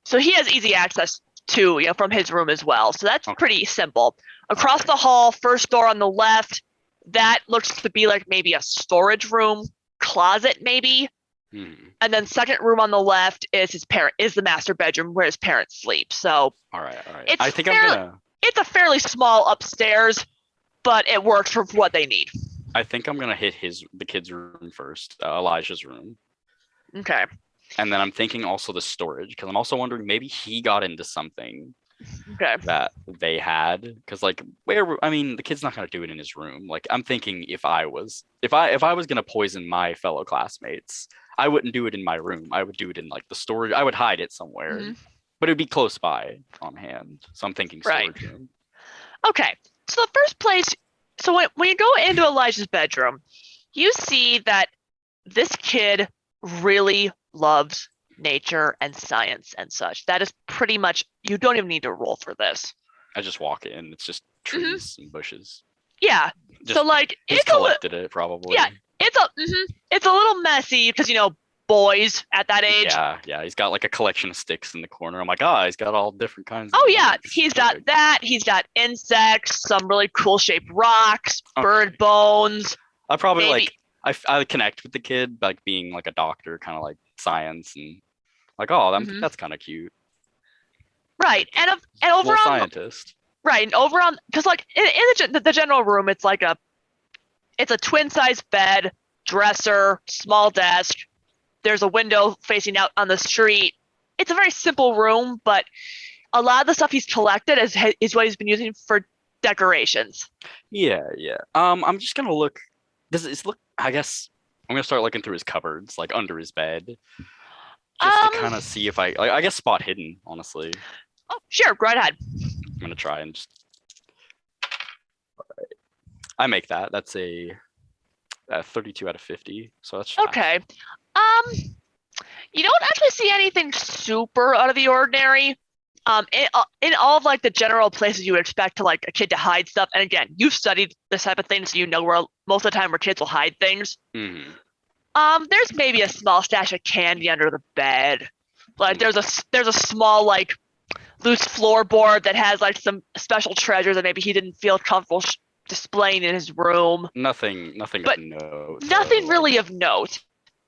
So he has easy access to, from his room as well. So that's pretty simple. Across the hall, first door on the left, that looks to be like maybe a storage room, closet maybe. And then second room on the left is the master bedroom where his parents sleep. So all right. It's a fairly small upstairs, but it works for what they need. I think I'm gonna hit the kid's room first, Elijah's room. Okay. And then I'm thinking also the storage, because I'm also wondering maybe he got into something that they had, because the kid's not gonna do it in his room. Like, I'm thinking if I was gonna poison my fellow classmates, I wouldn't do it in my room. I would do it in like the storage. I would hide it somewhere, but it'd be close by on hand. So I'm thinking storage room. Okay. So the first place. So when you go into Elijah's bedroom, you see that this kid really loves nature and science and such. That is pretty much, you don't even need to roll for this. I just walk in. It's just trees and bushes. Yeah. So like he's collected it probably. Yeah. It's a little messy because boys at that age. Yeah. He's got like a collection of sticks in the corner. I'm like, he's got all different kinds. Oh yeah, he's got that. He's got insects, some really cool shaped rocks, bird bones. I probably I connect with the kid, like being like a doctor, kind of like science, and like, that's kind of cute. Right, and over on scientist. Right, and over on, because like in the general room, it's a twin size bed, dresser, small desk. There's a window facing out on the street. It's a very simple room, but a lot of the stuff he's collected is what he's been using for decorations. Yeah. I'm just gonna look. Does it look? I guess I'm gonna start looking through his cupboards, like under his bed, just to kind of see if I guess spot hidden. Honestly. Oh, sure. Go right ahead. I'm gonna try and just. All right. I make that. That's a 32 out of 50. So that's okay. You don't actually see anything super out of the ordinary. In all of like the general places you would expect to like a kid to hide stuff, and again, you've studied this type of thing, so where most of the time where kids will hide things. There's maybe a small stash of candy under the bed. Like there's a small like loose floorboard that has like some special treasures that maybe he didn't feel comfortable displaying in his room. Nothing of note. Nothing really of note.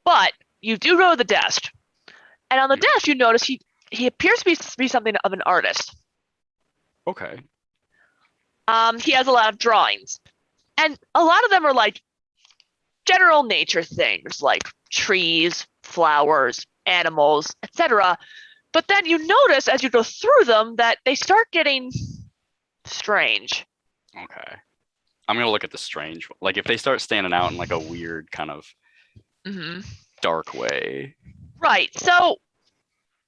But you do go to the desk, and on the desk you notice he appears to be something of an artist. Okay. He has a lot of drawings, and a lot of them are like general nature things, like trees, flowers, animals, etc. But then you notice as you go through them that they start getting strange. Okay. I'm gonna look at the strange. Like if they start standing out in like a weird kind of dark way. Right. So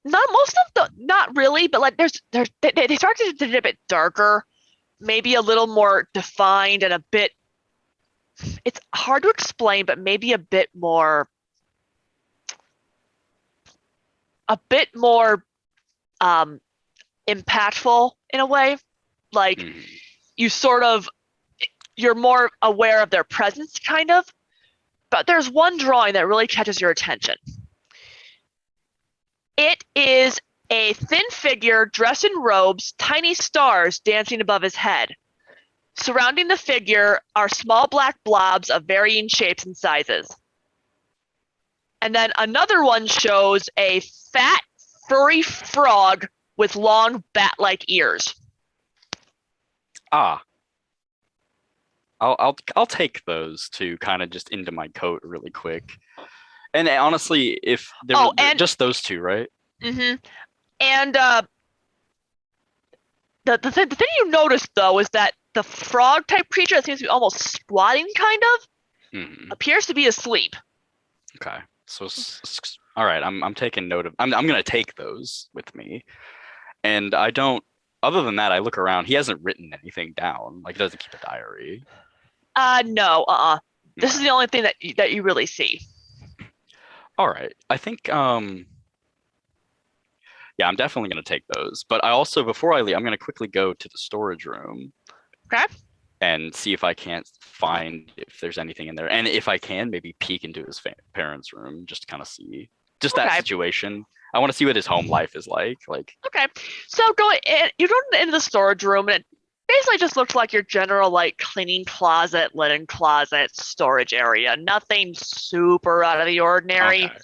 not really, but like they start to get a bit darker, maybe a little more defined, and a bit. It's hard to explain, but maybe a bit more a bit more impactful in a way. Like you're more aware of their presence, kind of. But there's one drawing that really catches your attention. It is a thin figure dressed in robes, tiny stars dancing above his head. Surrounding the figure are small black blobs of varying shapes and sizes. And then another one shows a fat, furry frog with long bat-like ears. Ah. I'll take those two kind of just into my coat really quick. And honestly, if there were just those two, right? Mm-hmm. And the thing you notice though is that the frog type creature that seems to be almost squatting, kind of, appears to be asleep. Okay, so all right, I'm taking note of. I'm gonna take those with me, and I don't. Other than that, I look around. He hasn't written anything down. Like, he doesn't keep a diary. No. This is the only thing that you really see. All right, I think. Yeah, I'm definitely gonna take those. But I also, before I leave, I'm gonna quickly go to the storage room. Okay. And see if I can't find if there's anything in there, and if I can, maybe peek into his parents' room just to kind of see that situation. I want to see what his home life is like. Okay, so you go into the storage room, and it basically just looks like your general like cleaning closet, linen closet, storage area. Nothing super out of the ordinary. Okay.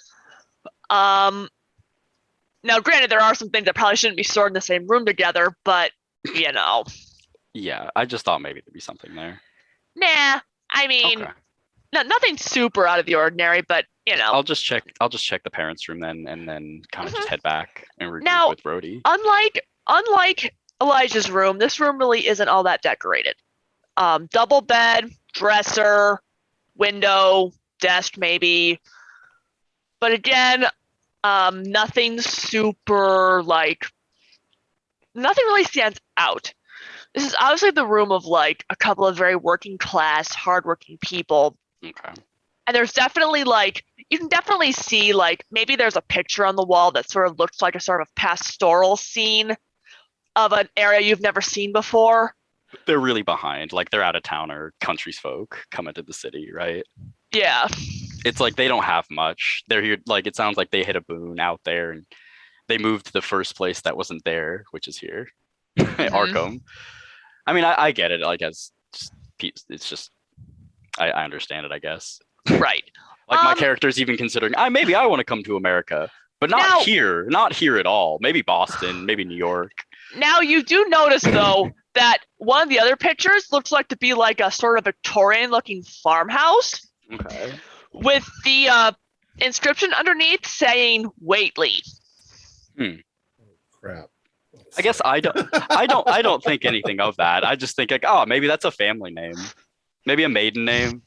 Now, granted, there are some things that probably shouldn't be stored in the same room together, but you know. Yeah, I just thought maybe there'd be something there. Nah, I mean, nothing super out of the ordinary, but you know. I'll just check the parents' room then, and then kind of just head back and regroup with Brody. Unlike Elijah's room, this room really isn't all that decorated. Double bed, dresser, window, desk maybe, but again, nothing super nothing really stands out. This is obviously the room of like a couple of very working class, hardworking people. Okay. And there's definitely you can definitely see maybe there's a picture on the wall that sort of looks like a sort of pastoral scene of an area you've never seen before. They're really behind. Like, they're out of town or country's folk coming to the city, right? Yeah. It's like they don't have much. They're here. Like, it sounds like they hit a boon out there and they moved to the first place that wasn't there, which is here, Arkham. I mean, I get it. Like, it's just, I understand it, I guess. Right. Like, my character's even considering, maybe I want to come to America, but not here at all. Maybe Boston, maybe New York. Now, you do notice, though, that one of the other pictures looks like to be like a sort of Victorian-looking farmhouse. Okay. With the inscription underneath saying Waitley. Oh, crap. I guess I don't think anything of that. I just think maybe that's a family name, maybe a maiden name.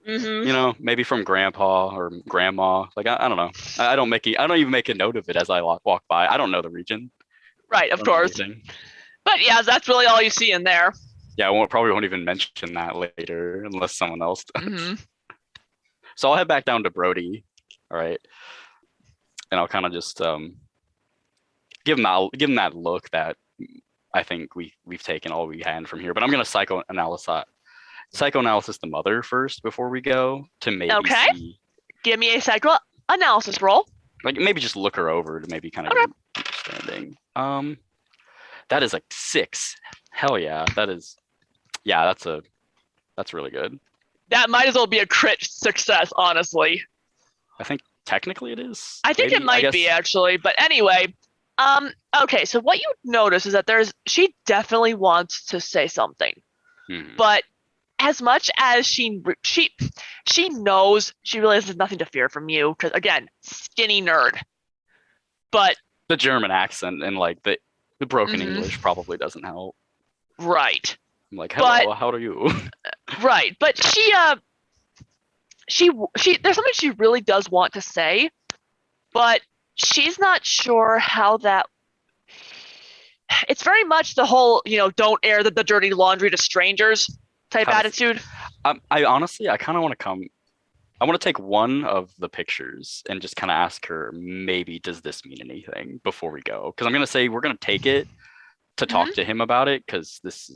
Mm-hmm. You know, maybe from grandpa or grandma. Like, I don't know. I don't even make a note of it as I walk by. I don't know the region. Right, of course. But yeah, that's really all you see in there. Yeah, I probably won't even mention that later unless someone else does. Mm-hmm. So I'll head back down to Brody. All right, and I'll kind of just give him that look that I think we've taken all we can from here. But I'm gonna psychoanalysis the mother first before we go to maybe see. Give me a psychoanalysis roll. Like, maybe just look her over to maybe kind of understanding. That is 6. Hell yeah, that's really good. That might as well be a crit success, honestly. I think technically it is. I think it might be, actually. But anyway, okay, so what you notice is that she definitely wants to say something. But as much as she knows she realizes there's nothing to fear from you, because again, skinny nerd. But the German accent and like the broken English probably doesn't help. Right. I'm like, hello, how are you? Right, but she there's something she really does want to say, but she's not sure how that. It's very much the whole, don't air the dirty laundry to strangers type attitude. I honestly, I kind of want to come. I want to take one of the pictures and just kind of ask her, maybe, does this mean anything before we go? Because I'm going to say we're going to take it to talk to him about it, because this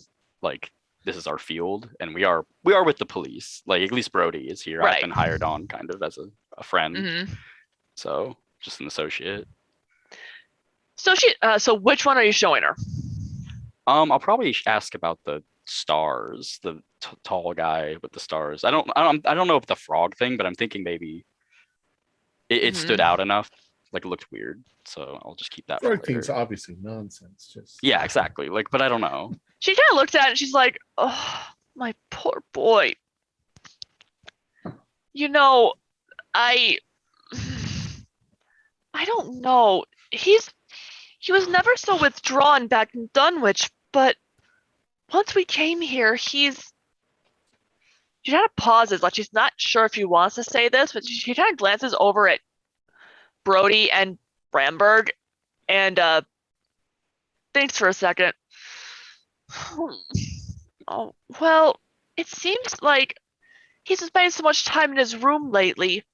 is our field, and we are with the police. Like, at least Brody is here. Right. I've been hired on kind of as a friend. Mm-hmm. So just an associate. So so which one are you showing her? I'll probably ask about the stars, the tall guy with the stars. I don't know if the frog thing, but I'm thinking maybe it stood out enough, like it looked weird. So I'll just keep that. Frog thing's obviously nonsense. Just yeah, exactly. Like, but I don't know. She kind of looked at it and she's like, "Oh, my poor boy. You know, I don't know. He was never so withdrawn back in Dunwich, but once we came here, she kind of pauses, like she's not sure if he wants to say this, but she kind of glances over at Brody and Bramberg and thinks for a second. Oh, well, it seems like he's been spending so much time in his room lately,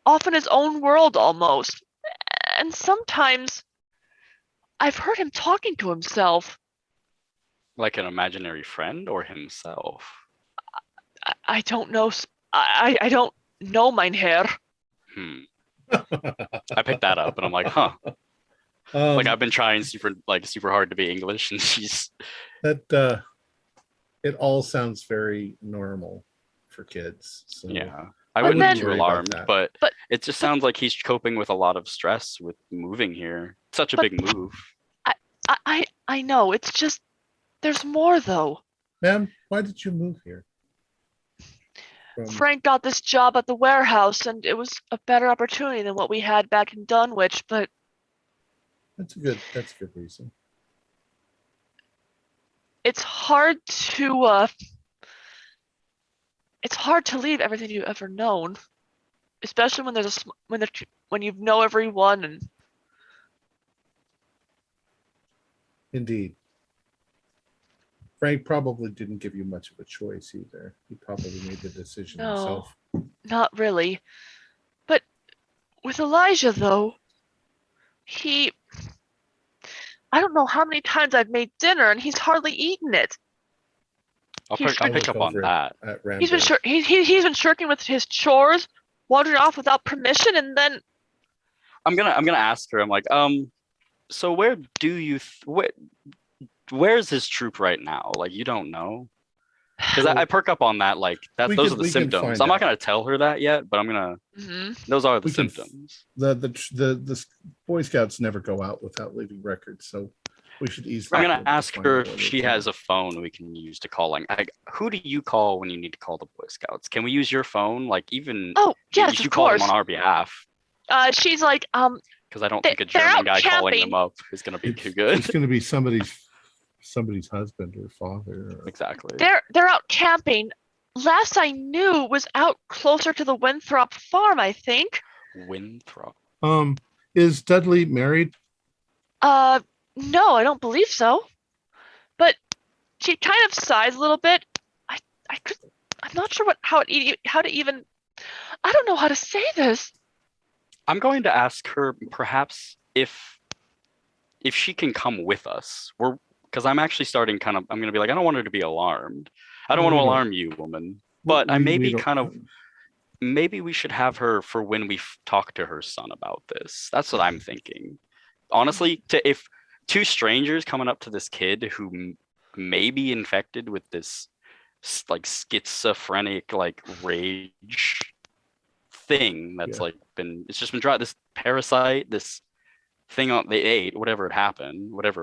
off in his own world almost. And sometimes I've heard him talking to himself. Like an imaginary friend or himself? I don't know. I don't know, mein Herr. I picked that up and I'm like, huh. Like, I've been trying super hard to be English, and she's that it all sounds very normal for kids. So yeah. I wouldn't be too alarmed, but it just sounds like he's coping with a lot of stress with moving here. It's such a big move. I know. It's just there's more though. Ma'am, why did you move here? Frank got this job at the warehouse, and it was a better opportunity than what we had back in Dunwich, but that's a good reason. It's hard to leave everything you've ever known, especially when you know everyone. And indeed, Frank probably didn't give you much of a choice either. He probably made the decision himself. Not really. But with Elijah, though, I don't know how many times I've made dinner and he's hardly eaten it. I'll pick up on that. He's been shirking with his chores, wandering off without permission, and then I'm gonna ask her. I'm like, so where's his troop right now? Like, you don't know? Because I perk up on that. Like, those are the symptoms. I'm not gonna tell her that yet, but I'm gonna. Those are the symptoms. The Boy Scouts never go out without leaving records, so we should easily. I'm gonna ask her if she has a phone we can use to call. Like, who do you call when you need to call the Boy Scouts? Can we use your phone? Like, even yes, you of call course. them on our behalf. She's like, because I don't think a German guy calling them up is gonna be too good. It's gonna be somebody's husband or father. Exactly. They're out camping. Last I knew was out closer to the Winthrop farm, I think. Winthrop. Is Dudley married? No, I don't believe so. But she kind of sighs a little bit. I'm not sure how to even. I don't know how to say this. I'm going to ask her perhaps if she can come with us. Because I'm actually starting I'm going to be like, I don't want her to be alarmed. I don't want to alarm you, woman. But maybe we should have her for when we talk to her son about this. That's what I'm thinking. Honestly, if two strangers coming up to this kid who may be infected with this like schizophrenic like rage thing that's it's just been dry, this parasite, this thing they ate, whatever it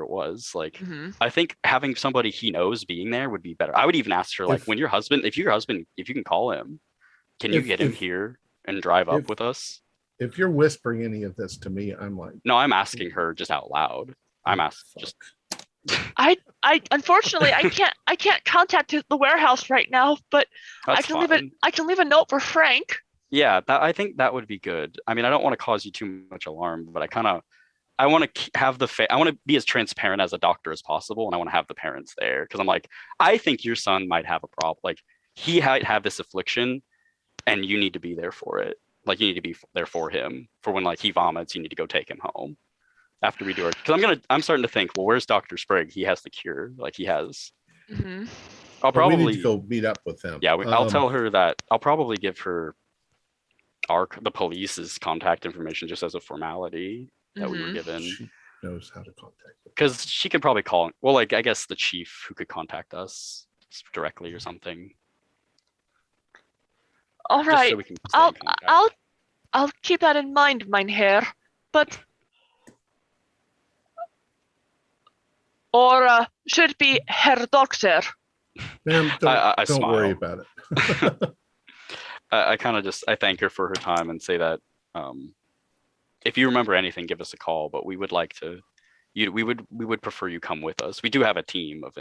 was, like I think having somebody he knows being there would be better. I would even ask her, like, if you can call him, can you get him here and drive up with us? If you're whispering any of this to me, I'm like, no, I'm asking her just out loud. I'm asking just. I unfortunately I can't contact the warehouse right now, but I can leave a note for Frank. Yeah, I think that would be good. I mean, I don't want to cause you too much alarm, but I want to have I want to be as transparent as a doctor as possible, and I want to have the parents there because I'm like, I think your son might have a problem. Like, he might have this affliction, and you need to be there for it. Like you need to be there for him. For when like he vomits, you need to go take him home after we do it. Because I'm starting to think, well, where's Dr. Sprigg? He has the cure. Like he has. Mm-hmm. I'll Well, we probably need to go meet up with him. Yeah, I'll tell her that. I'll probably give her the police's contact information just as a formality that we were given. She knows how to contact them. Because she could probably call. Well, like I guess the chief who could contact us directly or something. All right. So we can stay in contact. I'll keep that in mind, mein Herr. But or should it be Herr Doctor? Ma'am, I don't smile. worry about it. I kind of just thank her for her time and say that if you remember anything, give us a call. But we would like to. We would prefer you come with us. We do have a team of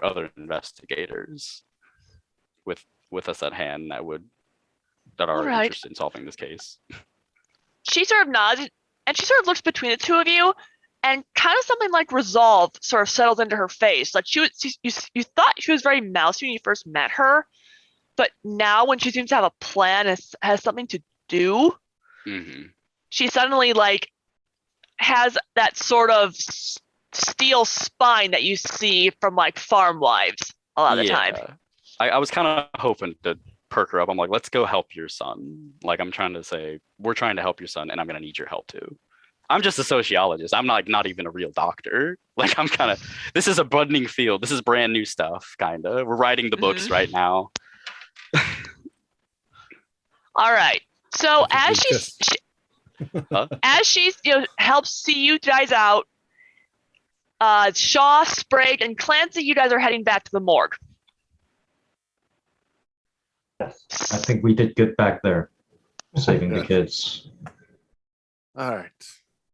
other investigators with us at hand that are interested in solving this case. She sort of nods and she sort of looks between the two of you, and kind of something like resolve sort of settles into her face. Like you thought she was very mousy when you first met her, but now when she seems to have a plan and has something to do, she suddenly like has that sort of steel spine that you see from like farm wives a lot of the time. I was kind of hoping to perk her up. I'm like, let's go help your son. Like I'm trying to say, we're trying to help your son, and I'm gonna need your help too. I'm just a sociologist. I'm not even a real doctor. Like I'm kind of. This is a budding field. This is brand new stuff. Kind of. We're writing the books right now. All right. So as she helps see you guys out, Shaw, Sprague, and Clancy, you guys are heading back to the morgue. Yes. I think we did good back there, saving the kids. All right.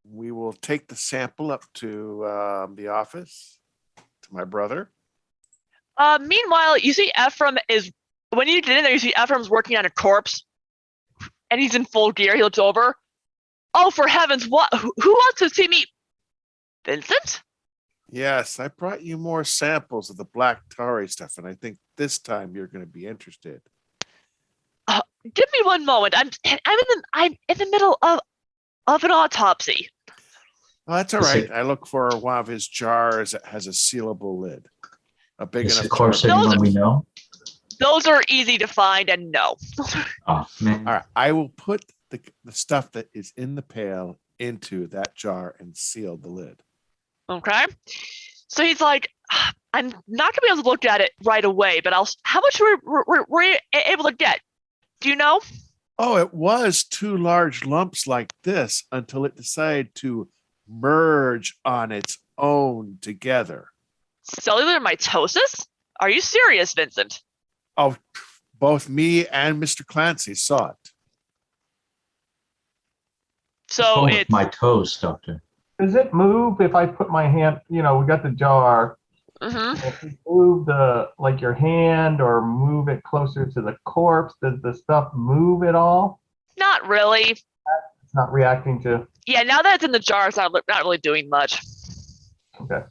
We will take the sample up to the office, to my brother. Meanwhile, you see when you get in there, you see Ephraim's working on a corpse, and he's in full gear. He looks over. Oh, for heavens, what? Who wants to see me? Vincent? Yes, I brought you more samples of the black tarry stuff, and I think this time you're going to be interested. Give me one moment. I'm in the middle of an autopsy. Oh, that's all right. I look for one of his jars that has a sealable lid. A big Is enough the corpse jar. anyone we know? Those are easy to find, and no. Oh man. All right. I will put the stuff that is in the pail into that jar and seal the lid. Okay. So he's like, I'm not gonna be able to look at it right away, but how much were you able to get? Do you know? Oh, it was 2 large lumps like this until it decided to merge on its own together. Cellular mitosis? Are you serious, Vincent? Oh, both me and Mr. Clancy saw it. So it's my toes, Doctor. Does it move if I put my hand, we got the jar. If you move your hand or move it closer to the corpse, does the stuff move at all? Not really. It's not reacting to. Yeah, now that it's in the jar, it's not really doing much. Okay.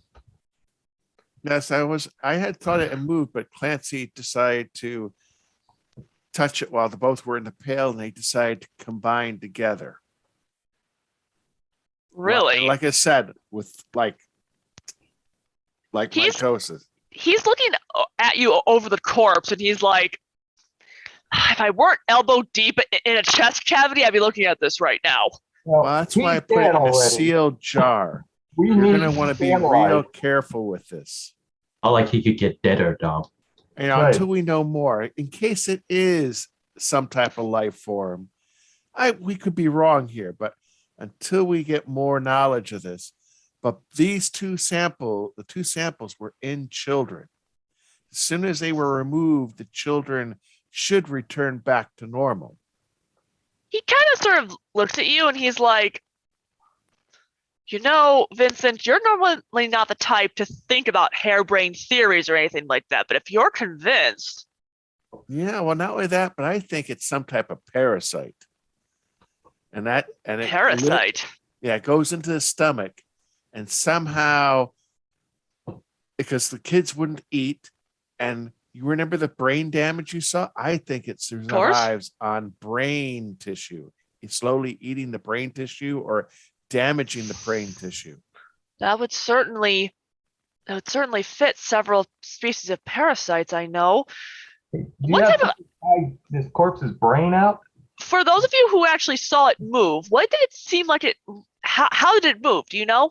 Yes, I had thought it had moved, but Clancy decided to touch it while the both were in the pail, and they decided to combine together. Really? Like I said, with like mitosis. He's looking at you over the corpse, and he's like, if I weren't elbow deep in a chest cavity, I'd be looking at this right now. Well, that's why I put it in a sealed jar. You're going to want to be real careful with this. Not like he could get deader, Dom. Until we know more, in case it is some type of life form, we could be wrong here, but until we get more knowledge of this. But the two samples were in children. As soon as they were removed, the children should return back to normal. He kind of sort of looks at you and he's like, Vincent, you're normally not the type to think about harebrained theories or anything like that. But if you're convinced. Yeah, well, not only that, but I think it's some type of parasite. Parasite? It goes into the stomach. And somehow, because the kids wouldn't eat, and You remember the brain damage you saw? I think it survives on brain tissue. It's slowly eating the brain tissue or damaging the brain tissue. That would certainly fit several species of parasites I know. Do you have to try this corpse's brain out? For those of you who actually saw it move, what did it seem like it? How did it move? Do you know?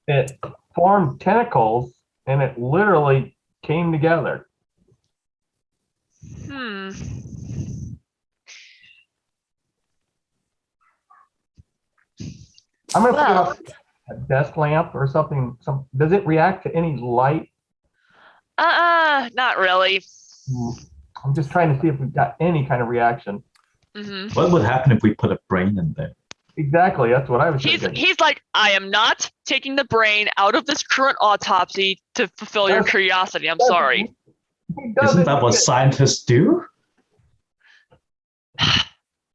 It formed tentacles and it literally came together. Hmm. I'm gonna put a desk lamp or something. Does it react to any light? Not really. I'm just trying to see if we've got any kind of reaction. Mm-hmm. What would happen if we put a brain in there? Exactly, that's what I was thinking. He's like, I am not taking the brain out of this current autopsy to fulfill your curiosity. I'm sorry. Isn't that what scientists do?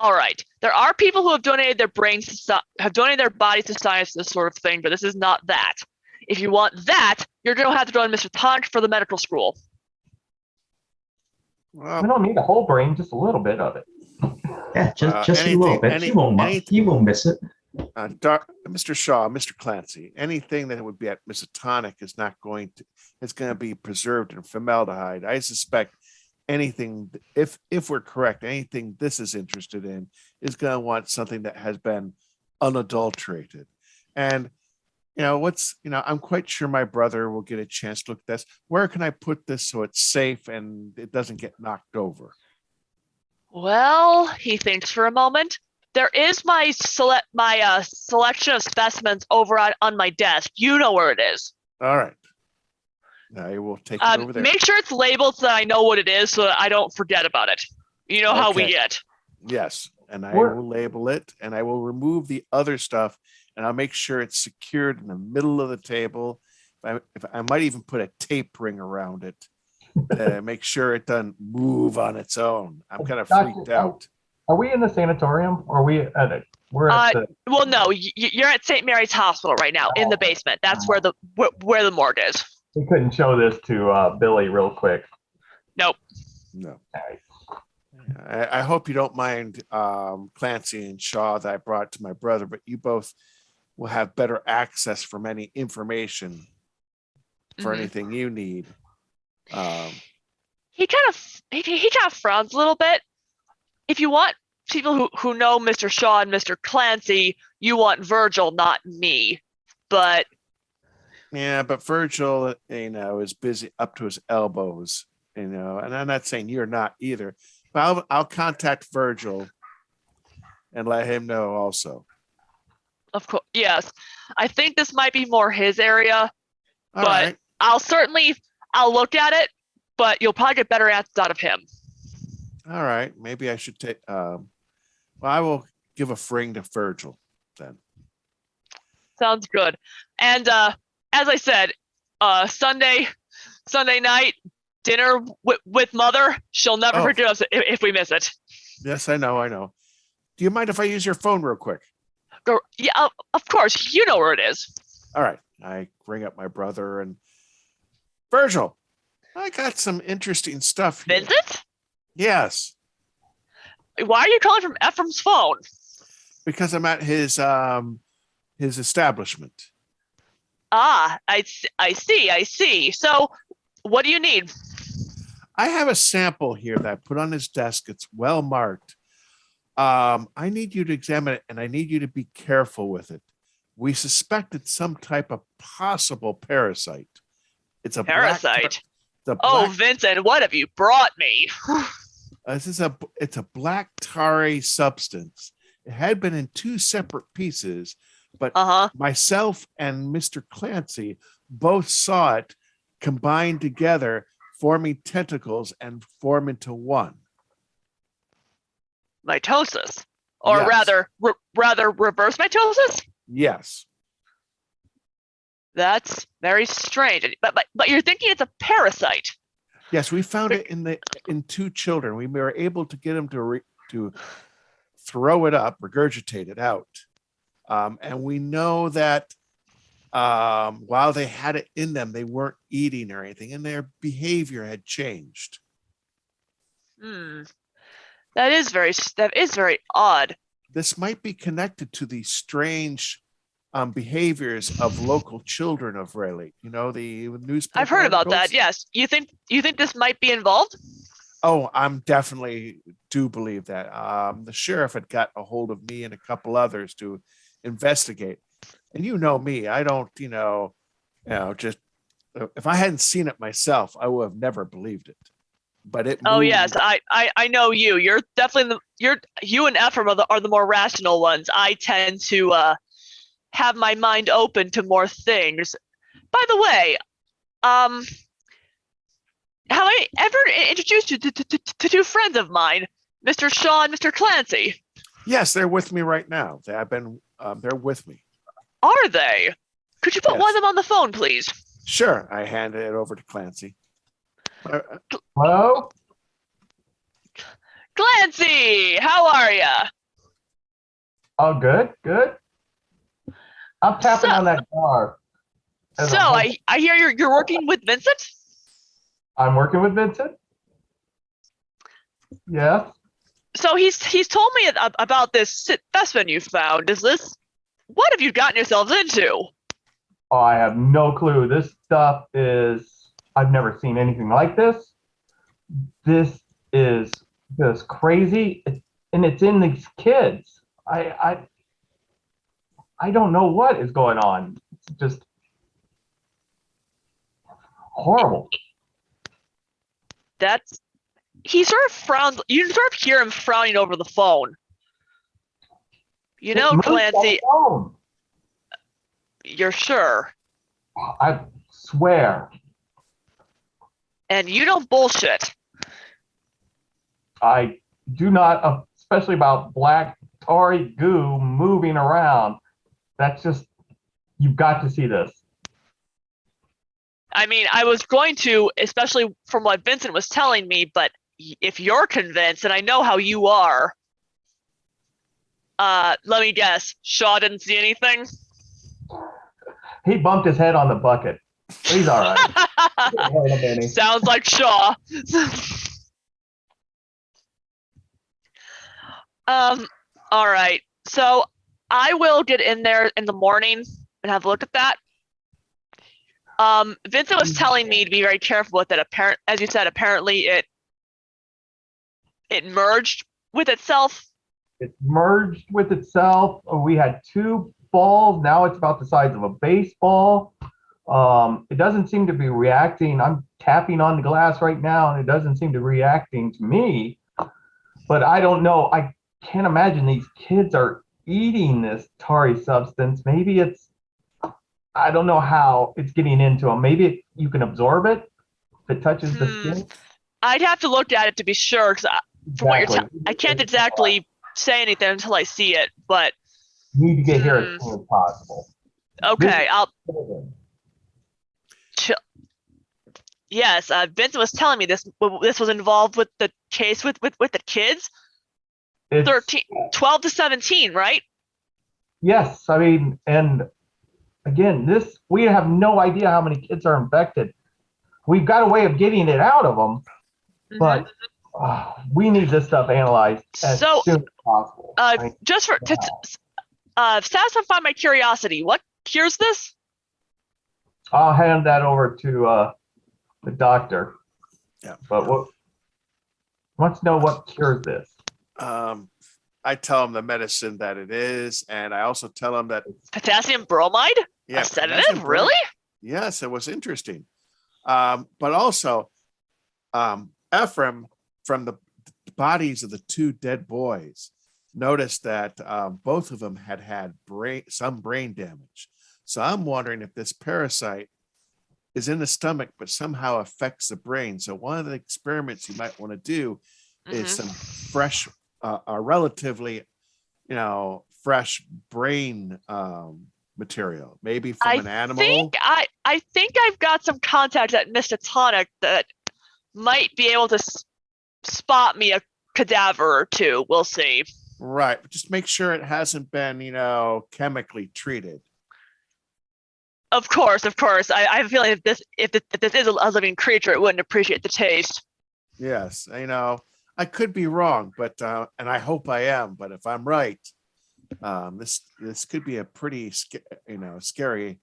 All right. There are people who have donated their donated their bodies to science, this sort of thing, but this is not that. If you want that, you're going to have to join Mr. Tonic for the medical school. We don't need a whole brain, just a little bit of it. Yeah, just a little bit. He won't miss it. Mr. Shaw, Mr. Clancy, anything that would be at Misotonic is going to be preserved in formaldehyde. I suspect anything, if we're correct, anything this is interested in is going to want something that has been unadulterated. And I'm quite sure my brother will get a chance to look at this. Where can I put this so it's safe and it doesn't get knocked over? Well, he thinks for a moment. There is my selection of specimens over on my desk. You know where it is. All right. I will take it over there. Make sure it's labeled so that I know what it is so that I don't forget about it. You know how we get. Yes. And I will label it and I will remove the other stuff and I'll make sure it's secured in the middle of the table. If I might even put a tape ring around it. Make sure it doesn't move on its own. I'm kind of freaked out. Are we in the sanatorium or are we at it? Well, no, you're at St. Mary's Hospital right now in the basement. That's where the morgue is. We couldn't show this to Billy real quick. Nope. No. I hope you don't mind Clancy and Shaw that I brought to my brother, but you both will have better access from any information for anything you need. He kind of frowns a little bit. If you want people who know Mr. Shaw and Mr. Clancy, you want Virgil, not me. But Virgil, is busy up to his elbows, and I'm not saying you're not either. But I'll contact Virgil and let him know also. Of course, yes. I think this might be more his area, All but right. I'll look at it, but you'll probably get better answers out of him. All right. Maybe I should take. I will give a fring to Virgil then. Sounds good. And as I said, Sunday night dinner with Mother. She'll never forgive us if we miss it. Yes, I know. Do you mind if I use your phone real quick? Yeah, of course. You know where it is. All right. I ring up my brother and Virgil. I got some interesting stuff here. Vincent? Yes. Why are you calling from Ephraim's phone? Because I'm at his establishment. Ah, I see. So, what do you need? I have a sample here that I put on his desk. It's well marked. I need you to examine it, and I need you to be careful with it. We suspected some type of possible parasite. It's a parasite. Black Vincent, what have you brought me? It's a black tarry substance. It had been in two separate pieces, but myself and Mr. Clancy both saw it combined together, forming tentacles and form into one. Mitosis, or Yes. rather reverse mitosis. Yes. That's very strange. But you're thinking it's a parasite. Yes, we found it in two children. We were able to get them to throw it up, regurgitate it out, and we know that while they had it in them, they weren't eating or anything, and their behavior had changed. That is very odd. This might be connected to the strange behaviors of local children of Rayleigh. You know, the newspaper. I've heard about articles. that. Yes. You think this might be involved? Oh, I'm definitely do believe that. The sheriff had got a hold of me and a couple others to investigate. And you know me, I don't, just if I hadn't seen it myself, I would have never believed it. But it. Oh moved. yes, I know you. You're definitely you and Ephraim are the more rational ones. I tend to have my mind open to more things. By the way, have I ever introduced you to two friends of mine, Mr. Shaw and Mr. Clancy? Yes, they're with me right now. They're with me. Are they? Could you put Yes. one of them on the phone, please? Sure. I handed it over to Clancy. Hello? Clancy, how are ya? Oh, good. I'm tapping on that jar. So I hear you're working with Vincent? I'm working with Vincent. Yes. So he's told me about this specimen you found. What have you gotten yourselves into? Oh, I have no clue. This stuff I've never seen anything like this. This is just crazy. And it's in these kids. I don't know what is going on. It's just horrible. He sort of frowns. You sort of hear him frowning over the phone. You know, Clancy, you're sure? I swear. And you don't bullshit. I do not, especially about black tarry goo moving around. That's just, you've got to see this. I mean, I was going to, especially from what Vincent was telling me, but if you're convinced, and I know how you are, let me guess, Shaw didn't see anything? He bumped his head on the bucket. He's all right. Sounds like Shaw. All right. So I will get in there in the morning and have a look at that. Vincent was telling me to be very careful with it. As you said, apparently it merged with itself. It merged with itself. We had two balls. Now it's about the size of a baseball. It doesn't seem to be reacting. I'm tapping on the glass right now, and it doesn't seem to be reacting to me. But I don't know. I can't imagine these kids are eating this tarry substance. Maybe I don't know how it's getting into them. Maybe you can absorb it if it touches the skin. I'd have to look at it to be sure, because from what you're telling, I can't exactly say anything until I see it. But you need to get here as soon as possible. Okay, Yes, Vincent was telling me this was involved with the case with the kids. 12 to 17, right? Yes, I mean, and again, we have no idea how many kids are infected. We've got a way of getting it out of them, but we need this stuff analyzed as soon as possible. Just to satisfy my curiosity, what cures this? I'll hand that over to the doctor. Yeah. But wants to know what cures this. I tell him the medicine that it is, and I also tell him that potassium bromide. Yeah, a sedative, really? Yes, it was interesting. But also, Ephraim, from the bodies of the two dead boys, noticed that both of them had some brain damage. So I'm wondering if this parasite is in the stomach, but somehow affects the brain. So one of the experiments you might want to do is some fresh, relatively, fresh brain material, maybe from an animal. I think I've got some contacts at Mr. Tonic that might be able to spot me a cadaver or two. We'll see. Right. Just make sure it hasn't been, chemically treated. Of course. I have a feeling if this is a living creature, it wouldn't appreciate the taste. Yes, I could be wrong, but and I hope I am. But if I'm right, this could be a pretty scary.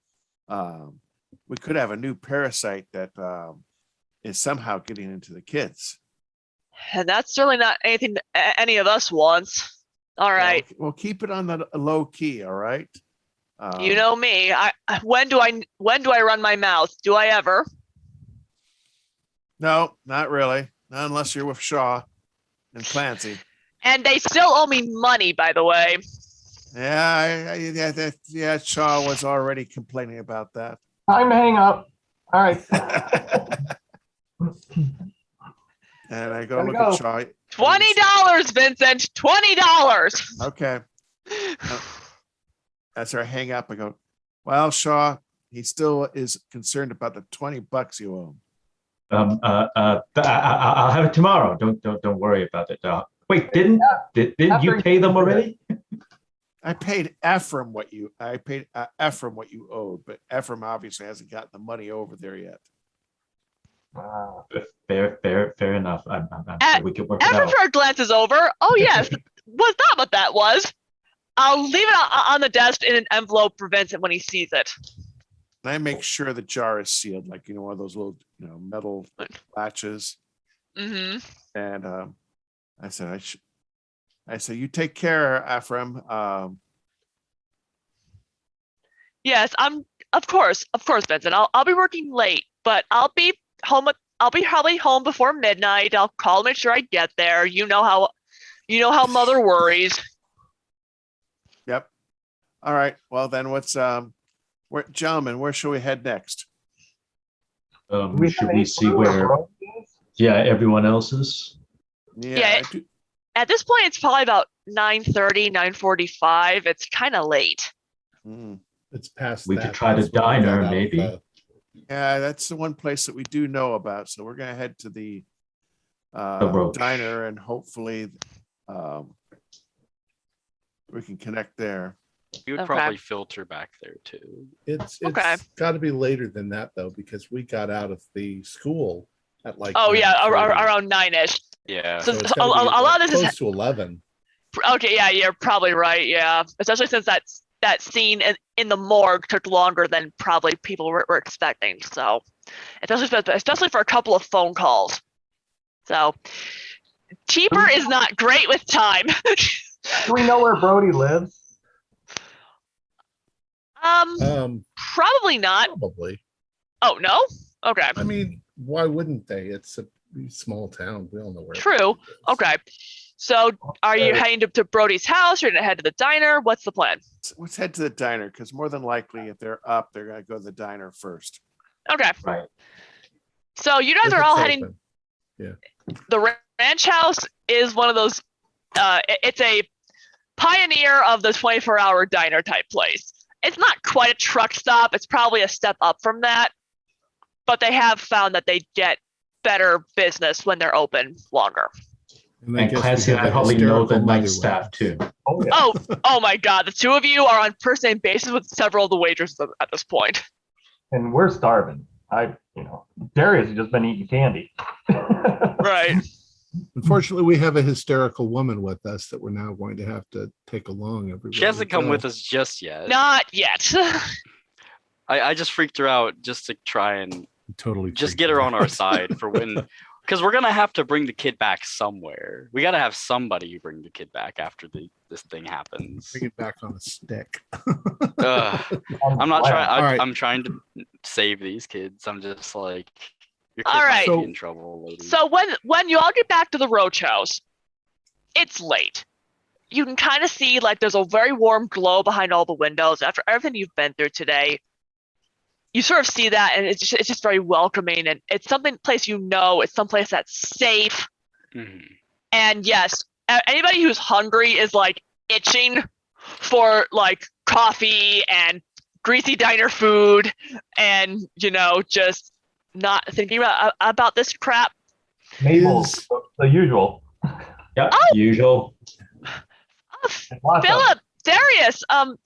We could have a new parasite that is somehow getting into the kids. And that's certainly not anything any of us wants. All right. Well, keep it on the low key. All right. You know me. When do I run my mouth? Do I ever? No, not really. Not unless you're with Shaw and Clancy. And they still owe me money, by the way. Yeah, Shaw was already complaining about that. Time to hang up. All right. And I go look at Shaw. $20, Vincent. $20. Okay. As I hang up, I go, well, Shaw, he still is concerned about the $20 you owe him. I'll have it tomorrow. Don't worry about it. Wait, didn't you pay them already? I paid Ephraim what you owed, but Ephraim obviously hasn't gotten the money over there yet. Fair enough. I'm sure we can work it out. Ephraim glances over. Oh yes, was that what that was? I'll leave it on the desk in an envelope for Vincent when he sees it. And I make sure the jar is sealed, like one of those little metal latches. Mm-hmm. And I said, you take care, Ephraim. Yes, of course, Vincent. I'll be working late, but I'll be home. I'll be probably home before midnight. I'll call, make sure I get there. You know how mother worries. Yep. All right. Well, then gentlemen, where shall we head next? Should we see where? Yeah, everyone else is. Yeah. At this point, it's probably about 9:30, 9:45. It's kind of late. It's past. We could try the diner, maybe. Yeah, that's the one place that we do know about. So we're gonna head to the diner, and hopefully, we can connect there. We would probably filter back there too. It's got to be later than that though, because we got out of the school at like. Around 9ish. Yeah. So a lot of this close is to 11. Okay, yeah, you're probably right. Yeah, especially since that scene in the morgue took longer than probably people were expecting. So, especially for a couple of phone calls. So, Cheaper is not great with time. Do we know where Brody lives? Probably not. Probably. Oh no. Okay. I mean, why wouldn't they? It's a small town. We all know where. True. Okay. So, are you heading to Brody's house? You're gonna head to the diner. What's the plan? Let's head to the diner, because more than likely, if they're up, they're gonna go to the diner first. Okay. Right. So you guys are all heading. Open. Yeah. The ranch house is one of those. It's a pioneer of the 24-hour diner type place. It's not quite a truck stop. It's probably a step up from that, but they have found that they get better business when they're open longer. And Clancy and I probably know the night staff too. Oh my God! The two of you are on first name basis with several of the waiters at this point. And we're starving. Darius has just been eating candy. Right. Unfortunately, we have a hysterical woman with us that we're now going to have to take along everywhere. She hasn't come with us just yet. Not yet. I just freaked her out just to try and totally just get her on our side for when, because we're gonna have to bring the kid back somewhere. We gotta have somebody bring the kid back after this thing happens. Bring it back on a stick. I'm not trying. Right. I'm trying to save these kids. I'm just like, your kid All right. might be in trouble, lady. So when you all get back to the roach house, it's late. You can kind of see like there's a very warm glow behind all the windows after everything you've been through today. You sort of see that, and it's just very welcoming, and it's place it's someplace that's safe. Mm-hmm. And yes, anybody who's hungry is like itching for like coffee and greasy diner food, and just not thinking about this crap. Mabel, the usual. Yeah, Oh! usual. Philip, Darius, I'm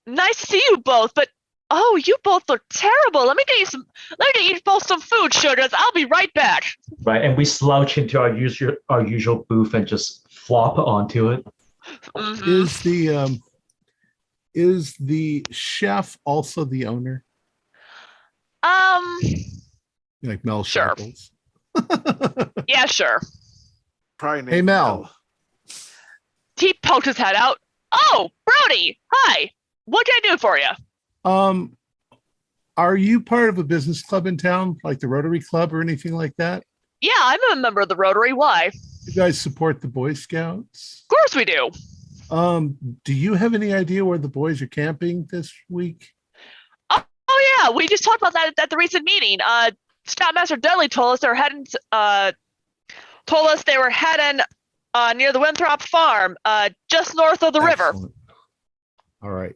nice to see you both, but Oh, you both look terrible. Let me get you both some food, sugars. I'll be right back. Right, and we slouch into our usual booth and just flop onto it. Mhm. Is the chef also the owner? Um, Like Mel Sure. Sharples? yeah, sure. Probably named Hey, Mel. He poked his head out. Oh, Brody, hi. What can I do for you? Are you part of a business club in town, like the Rotary Club or anything like that? Yeah, I'm a member of the Rotary. Why? You guys support the Boy Scouts? Of course we do. Do you have any idea where the boys are camping this week? Oh yeah, we just talked about that at the recent meeting. Scoutmaster Dudley told us they were heading near the Winthrop farm, just north of the river. Excellent. All right.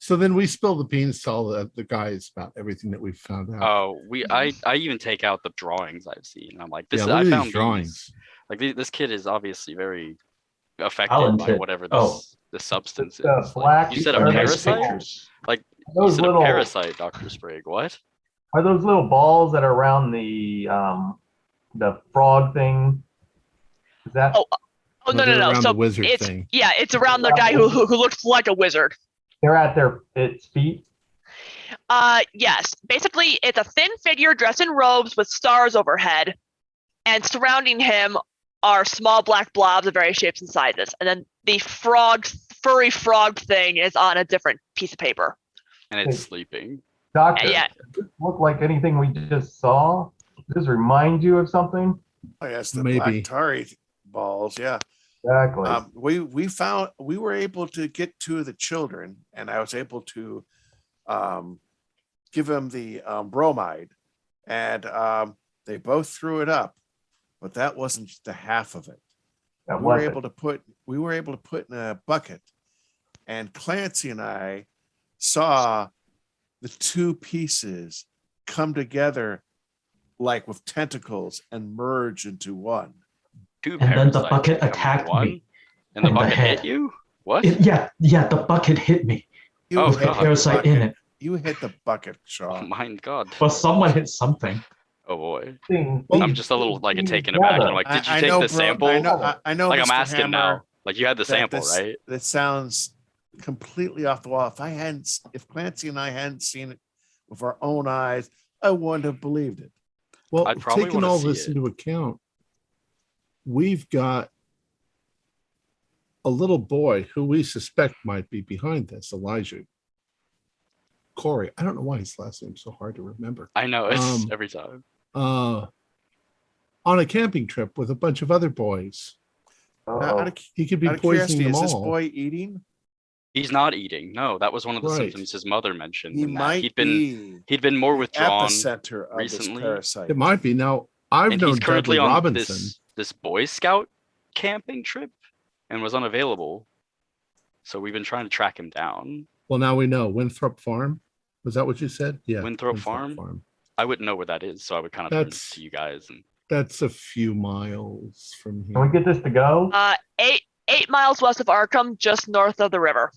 So then we spill the beans to all the guys about everything that we've found out. Oh, I even take out the drawings I've seen. I'm like, this Yeah, is, look I at found these drawings. these. Like this kid is obviously very affected by Talented. whatever Oh. this substance is. The Like, black- you said a Are nice parasite? pictures. Like you Those said little a parasite, Dr. Sprague. What? are those little balls that are around the frog thing? Is that? Oh, Oh no, they're no, no. around So the wizard it's thing. yeah, it's around the guy who looks like a wizard. They're at its feet. Yes. Basically, it's a thin figure dressed in robes with stars overhead, and surrounding him are small black blobs of various shapes and sizes. And then the furry frog thing is on a different piece of paper. And it's sleeping. Doctor, Yeah. does this look like anything we just saw? Does this remind you of something? Oh, yes, the Maybe. black Tari balls. Yeah. Exactly. We were able to get two of the children, and I was able to give them the bromide, and they both threw it up, but that wasn't the half of it. That we were wasn't. able to put in a bucket, and Clancy and I saw the two pieces come together like with tentacles and merge into one. Two And then the parasites bucket becoming attacked one, me and the in the bucket head. hit you. What? Yeah, the bucket hit me You Oh, with the hit God. parasite bucket. in it. You hit the bucket, Oh Sean. my God. Well, someone hit something. Oh boy. Thing- I'm just a little like taken aback. I'm like, did you I take know, the bro, sample? I know. Like I'm Mr. asking Hammer, now. Like you had the that sample, this- right? That sounds completely off the wall. If Clancy and I hadn't seen it with our own eyes, I wouldn't have believed it. Well, I'd probably taking wanna all see this it. into account, we've got a little boy who we suspect might be behind this, Elijah Corey. I don't know why his last name's so hard to remember. I know it's Um, every time. On a camping trip with a bunch of other boys. Uh-oh. Now, out of, He could be out of poisoning curiosity, them is this all. boy eating? He's not eating. No, that was one of the Right. symptoms his mother mentioned. He in that. might be He'd been more withdrawn. epicenter of recently. this parasite. It might be. Now, I've And known he's currently Dudley on Robinson. this Boy Scout camping trip and was unavailable. So we've been trying to track him down. Well, now we know. Winthrop Farm. Was that what you said? Yeah. Winthrop Farm? I wouldn't know where that is, so I would kind of turn That's- to you guys. And That's a few miles from Can we here. get this to go? 8 miles west of Arkham, just north of the river.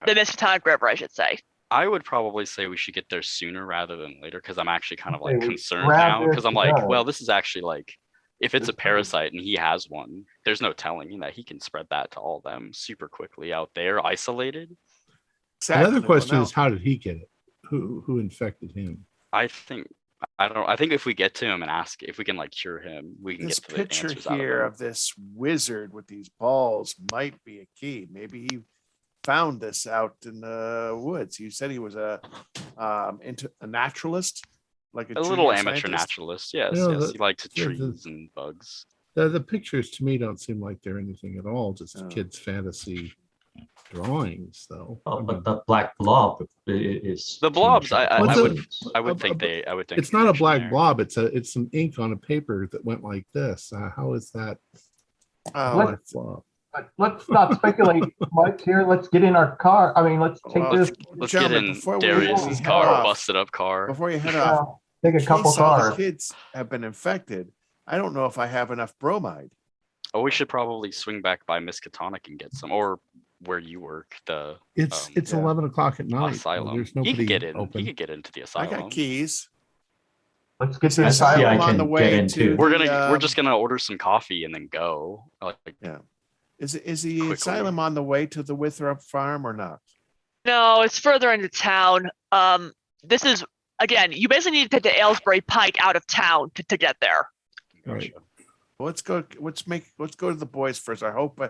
The Miskatonic River, I should say. I would probably say we should get there sooner rather than later because I'm actually kind of like Okay, concerned grab now this because I'm like, gun. well, this is actually like, if it's a This gun. parasite and he has one, there's no telling that he can spread that to all of them super quickly out there, isolated. Exactly. Another question Well, is, how did he get it? Who infected him? I think if we get to him and ask if we can like cure him, we can this get to the picture answers out here of of this wizard with these balls might be a key. Maybe he found this out in the woods. You said he was a naturalist, like a little junior amateur scientist. naturalist. Yes, Yeah, yes, he liked yeah, trees and bugs. The pictures to me don't seem like they're anything at all. Just Oh. kids' fantasy drawings, though. Oh, I but mean, the black blob is The blobs, I What's would it- I would think but I would think it's not a connection black there. blob. It's some ink on a paper that went like this. How is that? Oh, What? black blob? But let's not speculate much here. Let's get in our car. I mean, let's take Well, this. Let's get Gentlemen, in before we Darius's head car, off- busted up car. before you head off, Take a in couple case all the cars. kids have been infected. I don't know if I have enough bromide. Oh, we should probably swing back by Miskatonic and get some, or where you work, the It's yeah. 11 o'clock at night. asylum. There's he nobody could get in. open. He could get into the I asylum. got keys. Let's get Is to the the Let's see, I asylum on can the get way into- to We're just gonna order some coffee and then go. Like, Is the quickly. asylum on the way to the Withrop farm or not? No, it's further into town. This is again, you basically need to take the Aylesbury Pike out of town to get there. Right. Well, let's go to the boys first. I hope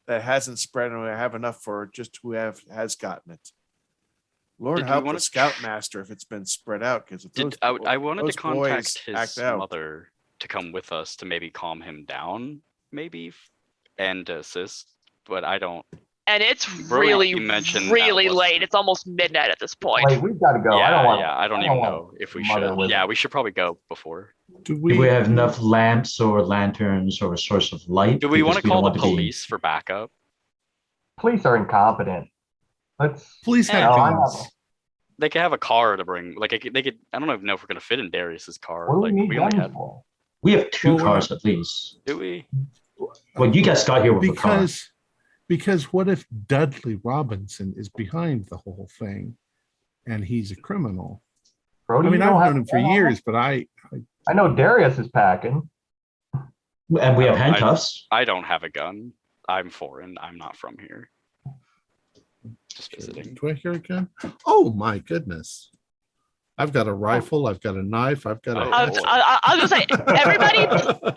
that hasn't spread and we have enough for just who has gotten it. Lord Did we help wanna the scoutmaster if it's been spread out, because I wanted to those boys contact his act out. mother to come with us to maybe calm him down, maybe, and to assist. But I don't. And it's Brody really, mentioned that really wasn't- late. It's almost midnight at this point. Wait, we've got to go. Yeah, I don't want. I don't I even want know if we mother should. with Yeah, us. we should probably go before. Do Do we have enough lamps or lanterns or a source of light? Do we want to Because call don't the want to be- police for backup? Police are incompetent. Let's. Police have No, I guns. have- They could have a car to bring. Like they could. I don't even know if we're gonna fit in Darius's car. What do we Like need we only guns had. for? We have two Well, cars at least. Do we? Well, you guys got here with a car. Because what if Dudley Robinson is behind the whole thing and he's a criminal? Brody, I mean, you don't I've have known him for a gun on? years, but I I know Darius is packing. And we have handcuffs. I don't have a gun. I'm foreign. I'm not from here. Just visiting. do I hear a gun? Oh my goodness. I've got a rifle, I've got a knife, I've got Oh, I was gonna say,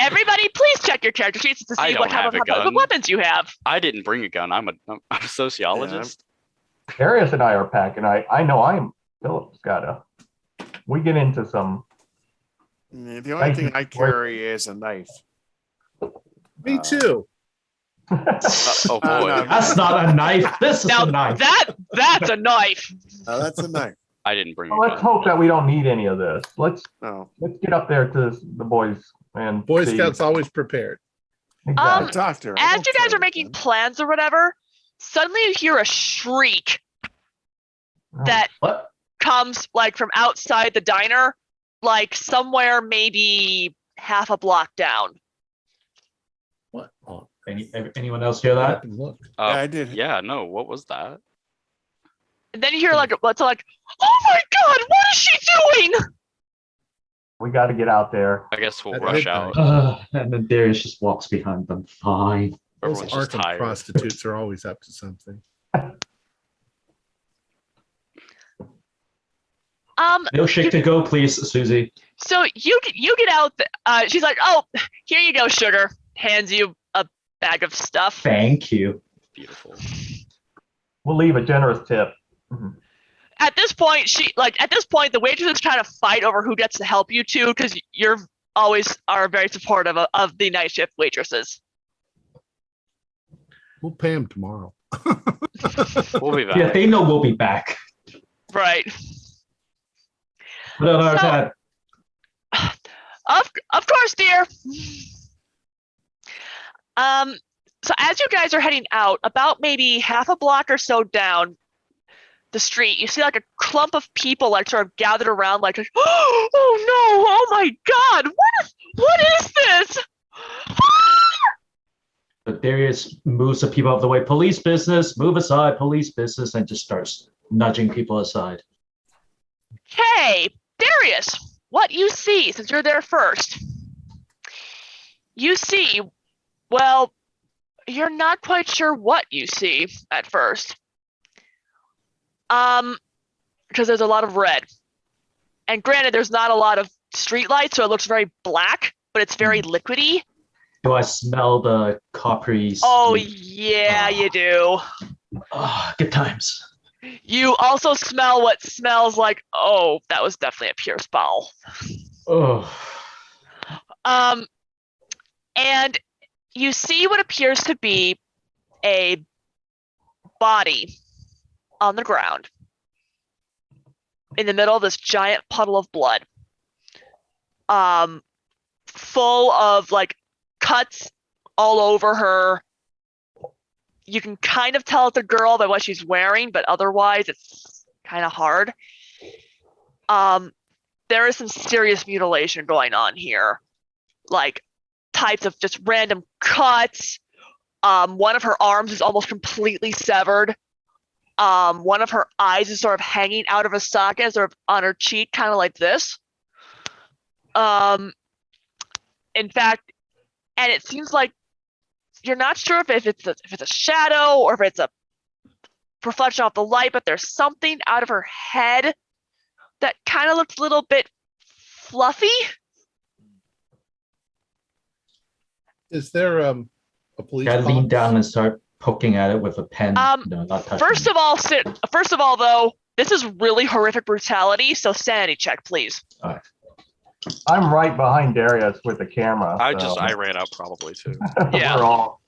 everybody, please check your character sheets to I see don't what type have of a gun. weapons you have. I didn't bring a gun. I'm a sociologist. Darius and I are packing. I know I'm. Philip's got a. We get into some. The only thing I carry is a knife. Me too. Oh boy. no. That's not a knife. This is Now a knife. that's a knife. That's a knife. I didn't bring a Well, let's gun. hope that we don't need any of this. Let's No. get up there to the boys and Boy see. Scouts always prepared. Exactly. Doctor. As you guys are making plans or whatever, suddenly you hear a shriek that What? comes like from outside the diner, like somewhere maybe half a block down. What? Oh, Anyone else hear that? look. I did. Yeah, no, what was that? And then you hear like what's like, oh my god, what is she doing? We got to get out there. I guess we'll At rush midnight. out. And then Darius just walks behind them. Fine. Those Everyone's just Arkham tired. prostitutes are always up to something. Milkshake to go, please, Susie. So you get out. She's like, oh, here you go, sugar. Hands you a bag of stuff. Thank you. Beautiful. We'll leave a generous tip. At this point, the waitress is trying to fight over who gets to help you too, because you're always are very supportive of the night shift waitresses. We'll pay him tomorrow. We'll be back. Yeah, they know we'll be back. Right. But other So- than that, Of course, dear. So as you guys are heading out, about maybe half a block or so down the street, you see like a clump of people like sort of gathered around, like, oh no, oh my god, what is this? but Darius moves the people out of the way. Police business, move aside, police business, and just starts nudging people aside. Hey, Darius, what you see, since you're there first? You see, well, you're not quite sure what you see at first. Because there's a lot of red. And granted, there's not a lot of street lights, so it looks very black, but it's very liquidy. Do I smell the coppery? Oh, sweet- yeah, you do. Oh, good times. You also smell what smells like, oh, that was definitely a Pierce bowel. Oh, And you see what appears to be a body on the ground in the middle of this giant puddle of blood, full of like cuts all over her. You can kind of tell it's a girl by what she's wearing, but otherwise it's kind of hard. There is some serious mutilation going on here, like types of just random cuts, One of her arms is almost completely severed. One of her eyes is sort of hanging out of a socket, sort of on her cheek, kind of like this. In fact, and it seems like you're not sure if it's a shadow or if it's a reflection off the light, but there's something out of her head that kind of looks a little bit fluffy. Is there a police I lean box? down and start poking at it with a pen. No, not touching. First of all, though, this is really horrific brutality. So sanity check, please. All right. I'm right behind Darius with the camera. I ran up probably too. Yeah. We're all.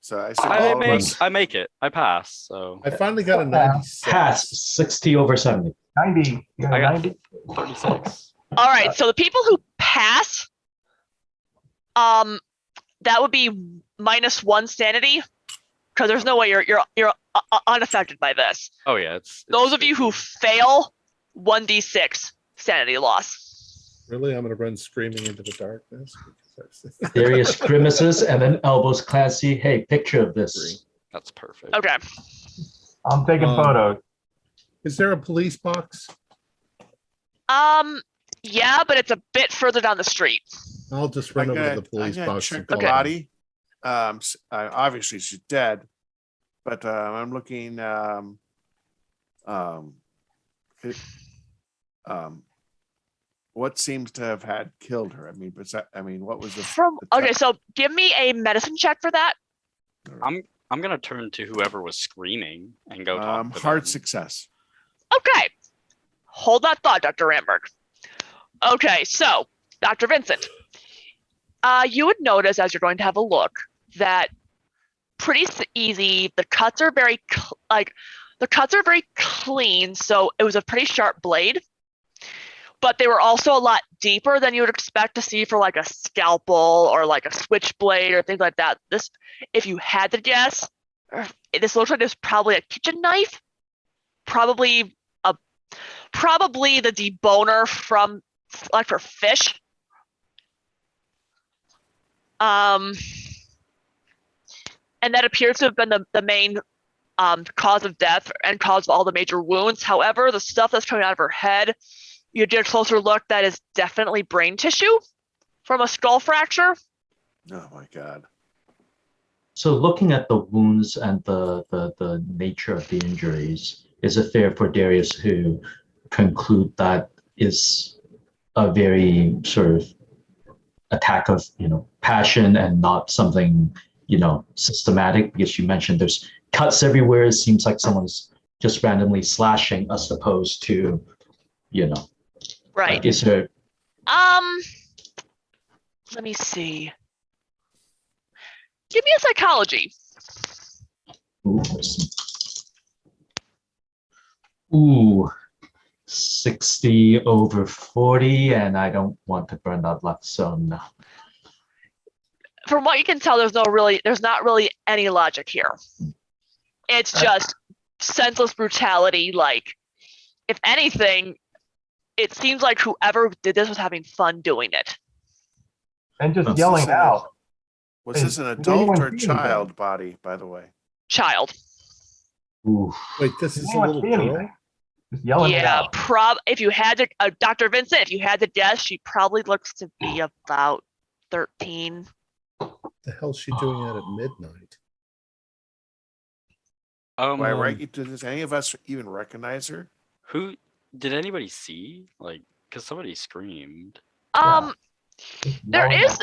So I assume all of us. I make it. I pass. So I finally got a 96. Pass 60 over 70. 90. You I got 90? 36. All right. So the people who pass, that would be -1 sanity, because there's no way you're unaffected by this. Oh yeah, it's Those of you who fail, 1d6 sanity loss. Really? I'm going to run screaming into the darkness? Darius grimaces and then elbows Clancy. Hey, picture of this. That's perfect. Okay. I'm taking photos. Is there a police box? Yeah, but it's a bit further down the street. I'll just run over to the police box. Check and the call body. Obviously she's dead, but I'm looking. What seems to have had killed her? What was the Okay, so give me a medicine check for that. I'm gonna turn to whoever was screaming and go talk to hard them. success. Okay. Hold that thought, Dr. Ramberg. Okay, so Dr. Vincent, you would notice as you're going to have a look that pretty easy. The cuts are very clean, so it was a pretty sharp blade. But they were also a lot deeper than you would expect to see for like a scalpel or like a switchblade or things like that. This, if you had to guess, this looks like it's probably a kitchen knife, probably the deboner from like for fish. And that appears to have been the main cause of death and cause of all the major wounds. However, the stuff that's coming out of her head, you did a closer look, that is definitely brain tissue from a skull fracture. Oh my God. So looking at the wounds and the nature of the injuries, is it fair for Darius to conclude that is a very sort of attack of, passion and not something, systematic? Because you mentioned there's cuts everywhere. It seems like someone's just randomly slashing as opposed to, Right. Like, is there? Let me see. Give me a psychology. Ooh, 60 over 40, and I don't want to burn that luck, so no. From what you can tell, there's not really any logic here. It's just senseless brutality. Like, if anything, it seems like whoever did this was having fun doing it. And just yelling out. Was this an adult or child body, by the way? Child. Ooh. Wait, this is a little girl? Just yelling it out. If you had to, Dr. Vincent, if you had to guess, she probably looks to be about 13. The hell's she doing out at midnight? Does any of us even recognize her? Who did anybody see? Like, because somebody screamed. There is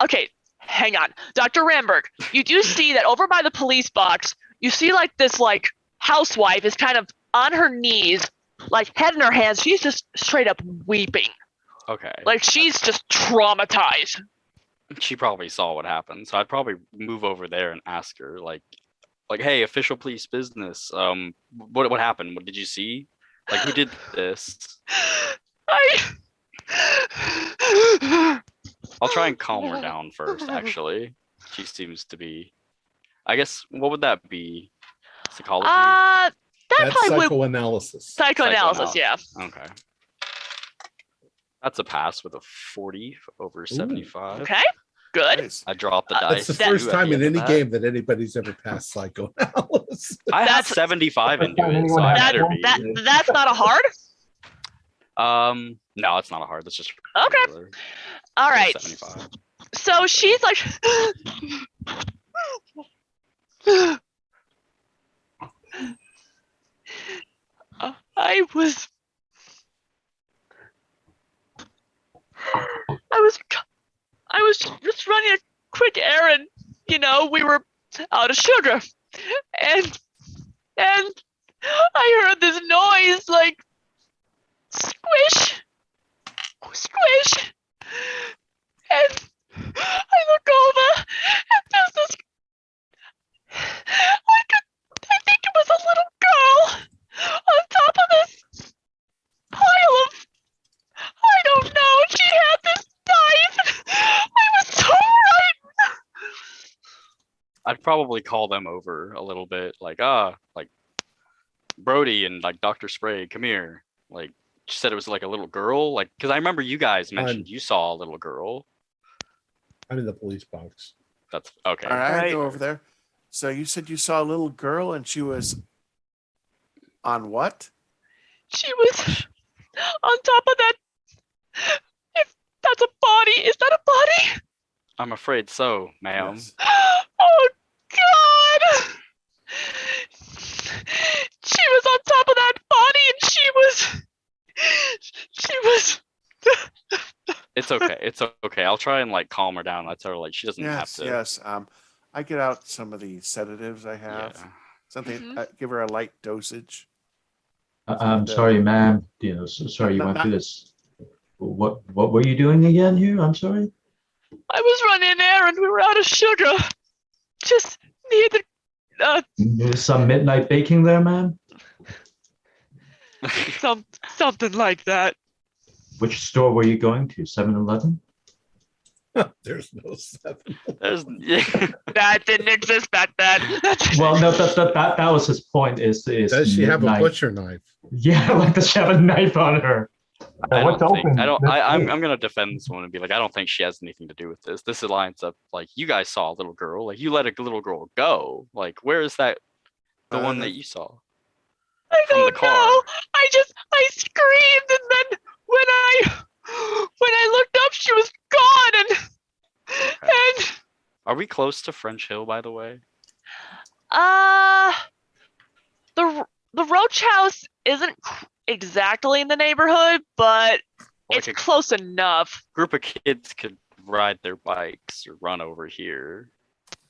okay, hang on. Dr. Ramberg, you do see that over by the police box, you see like this like housewife is kind of on her knees, like head in her hands. She's just straight up weeping. Okay. Like she's just traumatized. She probably saw what happened, so I'd probably move over there and ask her, like, hey, official police business. What happened? What did you see? Like, who did this? I'll try and calm her down first, actually. She seems to be, I guess, what would that be? Psychology? That's psychoanalysis. Psychoanalysis, yeah. Okay. That's a pass with a 40 over 75. Okay. Good. Nice. I dropped the That's dice. the That- first at time the in end of any that. game that anybody's ever passed psychoanalysis. I have That's- 75 into Time it, anyone so I has better one- be. That's not a hard. No, it's not a hard. That's just Okay. regular. All right. 75. So she's like, I was just running a quick errand. You know, we were out of sugar, and I heard this noise like squish, squish, and I look over, and there's this. I think it was a little girl on top of this pile of. I don't know. She had this knife. I was so frightened. I'd probably call them over a little bit, like Brody and like Dr. Spray, come here. Like, she said it was like a little girl, like, because I remember you guys mentioned you saw a little girl. I'm in the police box. That's okay. All right, Right. go over there. So you said you saw a little girl and she was on what? She was on top of that. If that's a body, is that a body? I'm afraid so, ma'am. Yes. Oh God! She was on top of that body, and she was. It's okay. It's okay. I'll try and like calm her down. I tell her like she doesn't have Yes, to. yes. I get out some of the sedatives I have. Yeah. Something. Mhm. Give her a light dosage. I'm sorry, ma'am. Sorry you went through this. What were you doing again here? I'm sorry. I was running an errand. We were out of sugar. Just near the There's some midnight baking there, ma'am. something like that. Which store were you going to? 7-Eleven? There's no 7. There's yeah. That didn't exist back then. Well, no, that was his point. Is Does she have a midnight- butcher knife? Yeah, like does she have a knife on her? I What's don't think, open? I don't. That's I'm great. gonna defend this woman and be like, I don't think she has anything to do with this. This lines up like you guys saw a little girl. Like you let a little girl go. Like where is that? The one that you saw. I From the don't car. know. I screamed, and then when I looked up, she was gone, and Are we close to French Hill, by the way? the Roach House isn't exactly in the neighborhood, but Like it's a close enough. group of kids could ride their bikes or run over here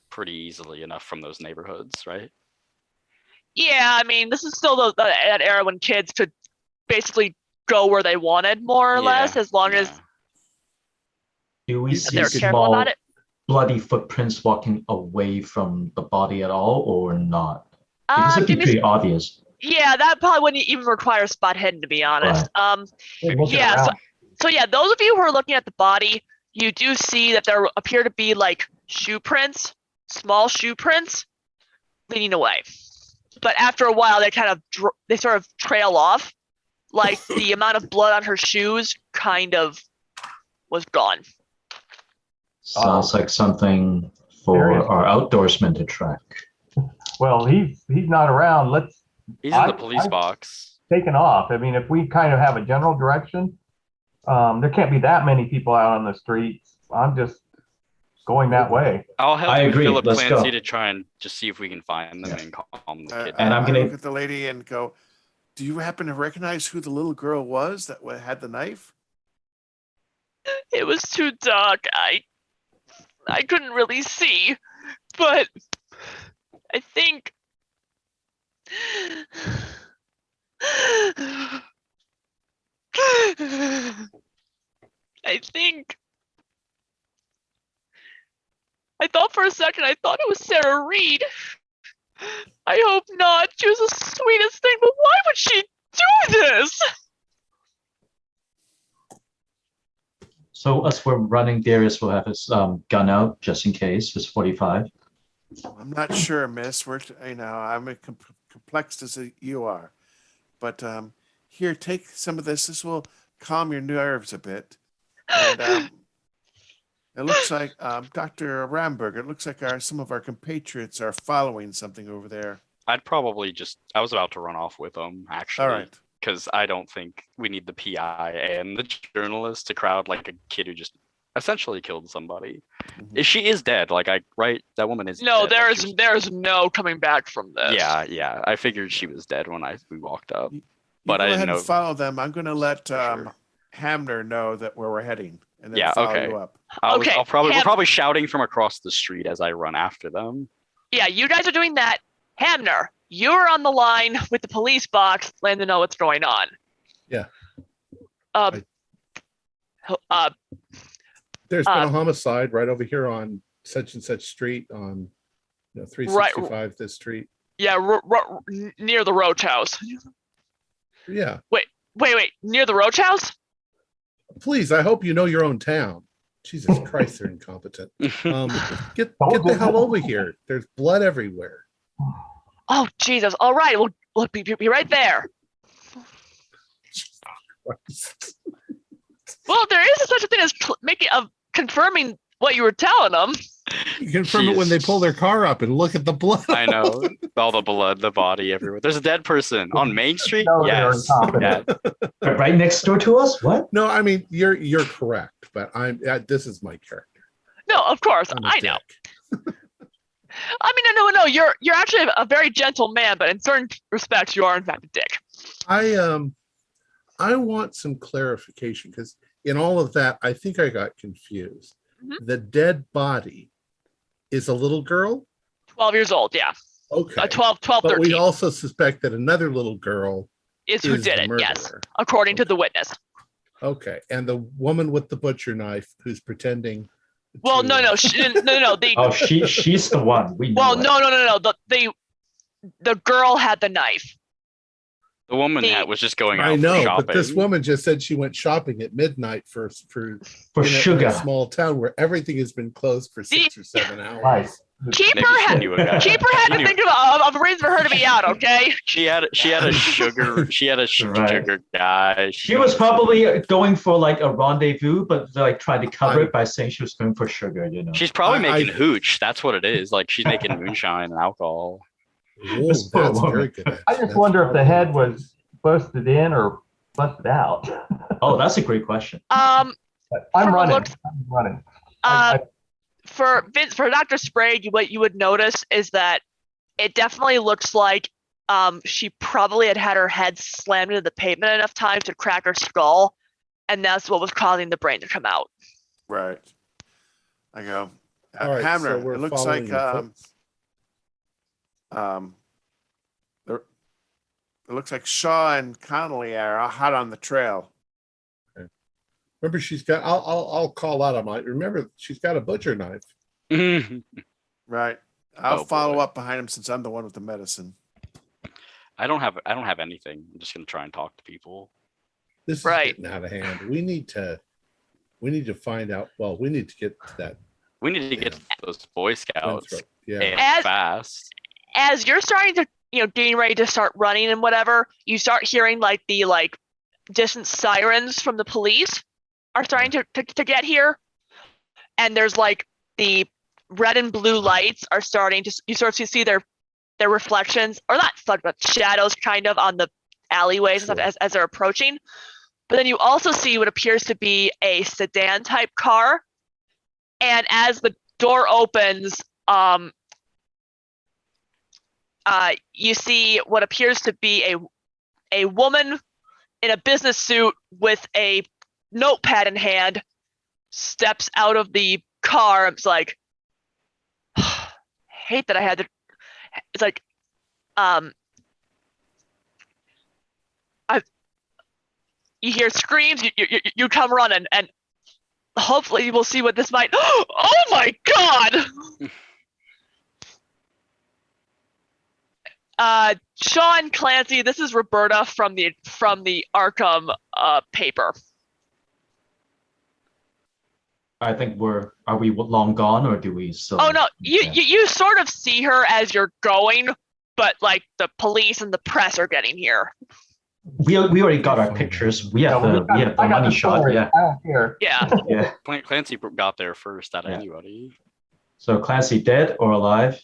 pretty easily enough from those neighborhoods, right? Yeah, I mean, this is still that era when kids could basically go where they wanted, more or less, as long as Do we see they're careful small about it. bloody footprints walking away from the body at all, or not? Because it'd be Give me pretty obvious. Yeah, that probably wouldn't even require spot hidden, to be honest. Looking Yeah, around. so yeah, those of you who are looking at the body, you do see that there appear to be like shoe prints, small shoe prints, leading away. But after a while, they kind of they sort of trail off, like the amount of blood on her shoes kind of was gone. Sounds like something for Serious. our outdoorsmen to track. Well, he's not around. Let's He's in I- the police I- box. taken off. I mean, if we kind of have a general direction, there can't be that many people out on the streets. I'm just going that way. I'll help I agree. Philip Let's Clancy go. to try and just see if we can find them Yeah. and calm the kid. And I'm I gonna- look at the lady and go, "Do you happen to recognize who the little girl was that had the knife?" It was too dark. I couldn't really see, but I think I thought for a second I thought it was Sarah Reed. I hope not. She was the sweetest thing, but why would she do this? So as we're running, Darius will have his gun out just in case, his 45. I'm not sure, Miss. I'm as complexed as you are, but here, take some of this. This will calm your nerves a bit. And It looks like Dr. Ramberg. It looks like some of our compatriots are following something over there. I'd probably I was about to run off with them, actually. All right. Because I don't think we need the PI and the journalist to crowd like a kid who just essentially killed somebody. Mhm. She is dead. Right? That woman is No, dead. there's no coming back from this. Yeah. I figured she was dead when we walked up. You But go I ahead didn't know. and follow them. I'm going to let Sure. Hamner know that where we're heading, and then Yeah, follow okay. you up. Okay, we're probably shouting from across the street as I run after them. Yeah, you guys are doing that. Hamner, you're on the line with the police box, letting them know what's going on. Yeah. There's been a homicide right over here on such and such street on 365 this street. Yeah, near the Roach House. Yeah. Wait, near the Roach House? Please, I hope you know your own town. Jesus Christ, they're incompetent. Get the hell over here. There's blood everywhere. Oh, Jesus. All right, we'll be right there. Well, there is such a thing as confirming what you were telling them. You confirm it when they pull their car up and look at the blood. I know. All the blood, the body everywhere. There's a dead person on Main Street? No, Yes. they're Yeah. Right next door to us? What? No, I mean you're correct, but this is my character. No, of course, I'm a I know. dick. I mean, no, you're actually a very gentle man, but in certain respects, you are in fact a dick. I want some clarification because in all of that, I think I got confused. Mhm. The dead body is a little girl. 12 years old, yeah. Okay. 12, But 13 we also suspect that another little girl is who is did the it, yes, murderer. according to the witness. Okay. And the woman with the butcher knife who's pretending. Well, to- no. The Oh, she's the one. We know well, it. no. The girl had the knife. The woman The- was just going out I know, for shopping. but this woman just said she went shopping at midnight for For in sugar. a small town where everything has been closed for 6 or 7 hours. Right. Maybe Keeper she had knew a guy. to She think of a reason for her to be out. Okay. She had a sugar. She had a Right. sugar guy. She was probably going for like a rendezvous, but like trying to cover it by saying she was going for sugar, you know. She's probably I- making hooch. That's what it is. Like she's making moonshine and alcohol. Whoa, This poor that's woman. very good. I just wonder if the head was busted in or busted out. Oh, that's a great question. But I'm From the running. looks- I'm running. I- For Dr. Sprague, what you would notice is that it definitely looks like she probably had her head slammed into the pavement enough times to crack her skull, and that's what was causing the brain to come out. Right. I go. All right, Hamner. so we're It looks following like your footsteps. it looks like Shaw and Connolly are hot on the trail. Remember, she's got. I'll call out on my. Remember, she's got a butcher knife. Right. I'll Oh, follow boy. up behind him since I'm the one with the medicine. I don't have anything. I'm just gonna try and talk to people. This is Right. getting out of hand. We need to find out. Well, we need to get to that. We need to get Yeah. those Boy Scouts Winthrop. Yeah. and As- fast. As you're starting to, getting ready to start running and whatever, you start hearing like the distant sirens from the police are starting to get here, and there's like the red and blue lights are starting to. You sort of see their reflections, or not, but shadows, kind of on the alleyways and Sure. stuff as they're approaching. But then you also see what appears to be a sedan type car, and as the door opens, you see what appears to be a woman in a business suit with a notepad in hand steps out of the car. It's like, hate that I had to. It's like, you hear screams. You come running, and hopefully you will see what this might. Oh my God! Sean Clancy, this is Roberta from the Arkham paper. I think are we long gone or do we still? Oh no, Yeah. you sort of see her as you're going, but like the police and the press are getting here. We already got our pictures. We have the I got money the shot. story. Yeah. I don't care. Yeah. Yeah. Clancy got there first out of Yeah. anybody. So Clancy dead or alive?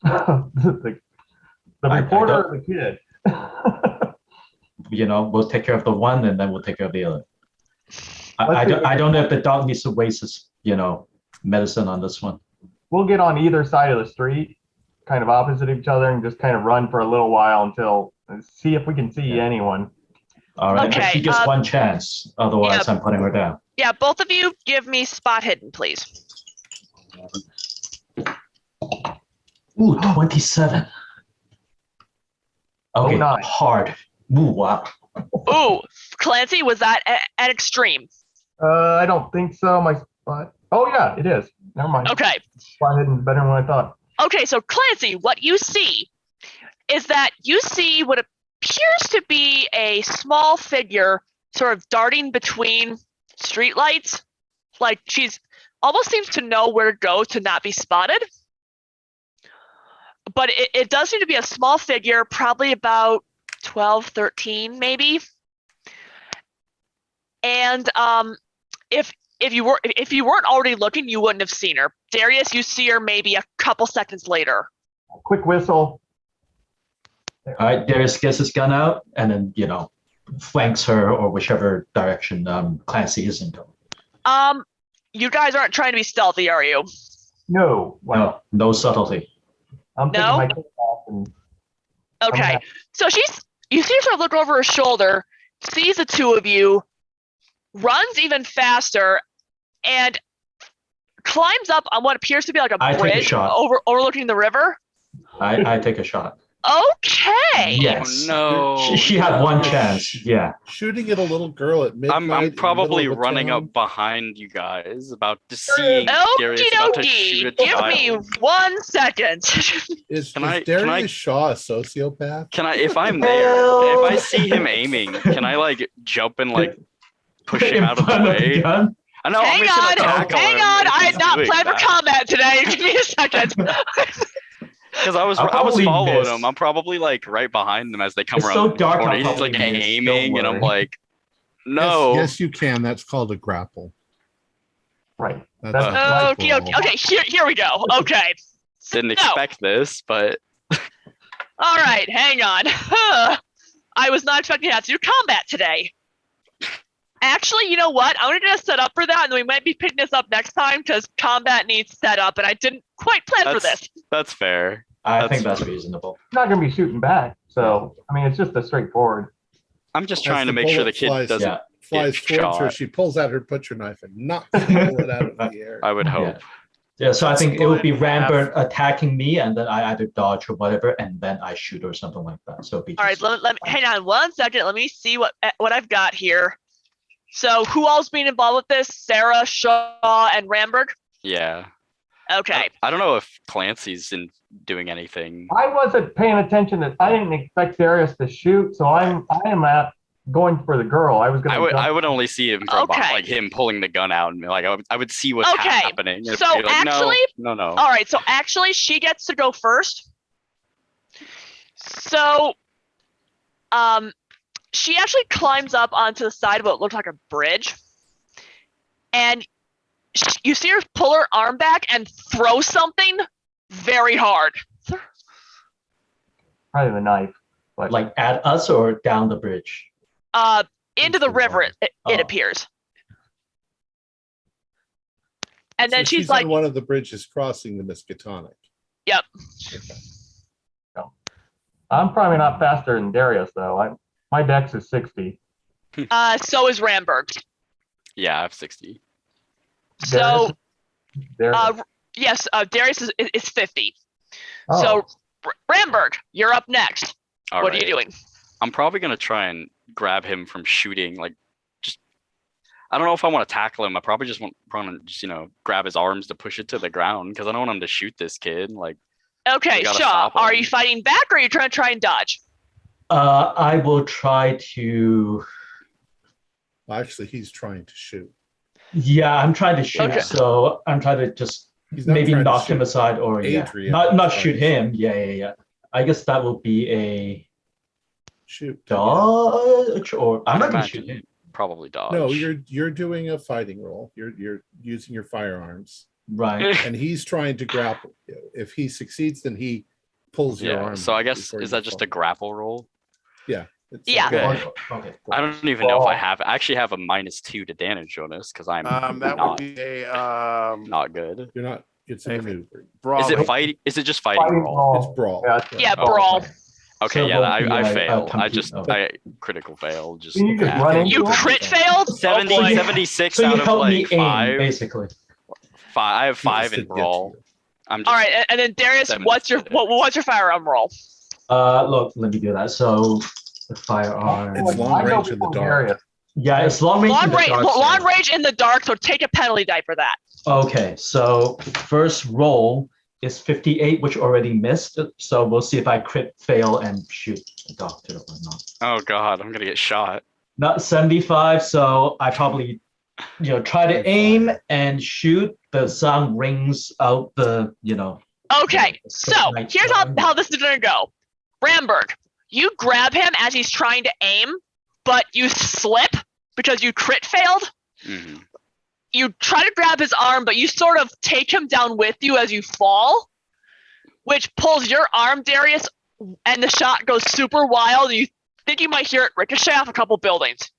The I reporter don't- or the kid? We'll take care of the one and then we'll take care of the other. Let's see. I don't know if the dog needs to waste his, medicine on this one. We'll get on either side of the street, kind of opposite each other, and just kind of run for a little while until see if we can see anyone. All right. Okay, She gets one chance. Otherwise, yeah. I'm putting her down. Yeah, both of you give me spot hidden, please. Ooh, 27. Okay, 09. hard. Ooh, wow. Ooh, Clancy, was that an extreme? I don't think so. My spot. Oh yeah, it is. Never mind. Okay. Spot hidden better than what I thought. Okay, so Clancy, what you see is that you see what appears to be a small figure sort of darting between streetlights. Like she's almost seems to know where to go to not be spotted. But it does seem to be a small figure, probably about 12, 13 maybe. And if you weren't already looking, you wouldn't have seen her. Darius, you see her maybe a couple seconds later. Quick whistle. All right, Darius gets his gun out and then, flanks her or whichever direction Clancy is in. You guys aren't trying to be stealthy, are you? No. Well, No subtlety. I'm taking No? my coat off and Okay. So you see her sort of look over her shoulder, sees the two of you, runs even faster, and climbs up on what appears to be like a I take a bridge shot. overlooking the river. I take a shot. Okay. Yes. Oh, no. She had one chance. Yeah. Shooting at a little girl at midnight. I'm probably in the middle of a running town. up behind you guys, about to seeing Okie Darius about to shoot a dokie. Give child. me 1 second. Is Can I- Darius Shaw a sociopath? Can I, if I'm there, Well- if I see him aiming, can I like jump and like push him In out of the front way? gun? I know. I'm Hang just gonna on. tackle Hang him on. if I he's had not doing planned for that. combat today. Give me a second. Because I was I'll probably following miss. him. I'm probably like right behind them as they come It's around so the dark, corner. I'll He's like probably miss, aiming, don't and I'm worry. like, no. Yes, you can. That's called a grapple. right. That's That's a Okay. rifle. Okay. Here we go. Okay. Didn't So, expect this, but all right. Hang on. I was not expecting to have to do combat today. Actually, you know what? I'm gonna set up for that, and we might be picking this up next time because combat needs set up, and I didn't quite plan for this. that's fair. I think that's reasonable. Not gonna be shooting back. So I mean, it's just a straightforward. I'm just As trying to the make sure the bullet kid flies- doesn't. Yeah. Flies get towards her. shot. She pulls out her butcher knife and knocks the bullet out of the air. I would hope. Yeah, so I think it would be Split in half. Rambert attacking me, and then I either dodge or whatever, and then I shoot or something like that. So it'd be All right. just- Let me hang on 1 second. Let me see what I've got here. So, who all's being involved with this? Sarah, Shaw, and Ramberg. Yeah. Okay. I don't know if Clancy's doing anything. I wasn't paying attention. That I didn't expect Darius to shoot, so I am at going for the girl. I was gonna. I would only see him from Okay. behind, like him pulling the gun out, and like I would see what's Okay. happening. and So be like, actually- no. All right. So actually, she gets to go first. So, she actually climbs up onto the side of what looked like a bridge, and you see her pull her arm back and throw something very hard. probably the knife. But like at us or down the bridge. Into the river, it Oh. appears. And So then she's she's like, on one of the bridges crossing the Miskatonic. Yep. Okay. I'm probably not faster than Darius though. My dex is 60. so is Ramberg. Yeah, I have 60. So, Darius. yes, Darius is 50. Oh. So, Ramberg, you're up next. All What right. are you doing? I'm probably gonna try and grab him from shooting. Like, just I don't know if I want to tackle him. I probably just want to just grab his arms to push it to the ground because I don't want him to shoot this kid. Like, Okay, We gotta Shaw, stop are him. you fighting back or are you trying to dodge? I will try to. Well, actually, he's trying to shoot. Yeah, I'm trying to shoot. Okay. So I'm trying to just He's not maybe trying to knock him shoot aside or Adrian. not He's shoot trying to him. Yeah. I guess that will be a shoot. Dodge or I'm not gonna Imagine shoot him. Probably dodge. No, you're doing a fighting roll. You're using your firearms, Right. and he's trying to grapple you. If he succeeds, then he pulls your Yeah. arm. So I guess before is you that just fall. a grapple roll? Yeah. Yeah. Okay. Okay. I don't even know if I have. I actually have a -2 to damage on this because I'm That would not be a not good. You're not. It's a Hey, maneuver. brawl. Is it fight? Is it just fighting roll? It's brawl. Yeah, Oh, brawl. Okay, So yeah, both I the, failed. I compete- just okay. I critical fail. Just Can you just half. run into You him? crit failed? 70, Oh boy. 76 So you out of help me like aim, 5. basically. I have He 5 just in didn't get brawl. to you. I'm just All right, and then Darius, 76 what's your hit. what's your firearm roll? Look, let me do that. So the firearm. It's long range in the dark. Yeah, it's long range. in the dark, so- Long range in the dark, so take a penalty die for that. Okay, so first roll is 58, which already missed. So we'll see if I crit fail and shoot the doctor or not. Oh god, I'm gonna get shot. Not 75, so I probably try to aim and shoot. The sound rings out the Okay, Yeah, so night here's time. how this is gonna go. Ramberg, you grab him as he's trying to aim, but you slip because you crit failed. hmm You try to grab his arm, but you sort of take him down with you as you fall, which pulls your arm, Darius, and the shot goes super wild. You think you might hear it ricochet off a couple buildings.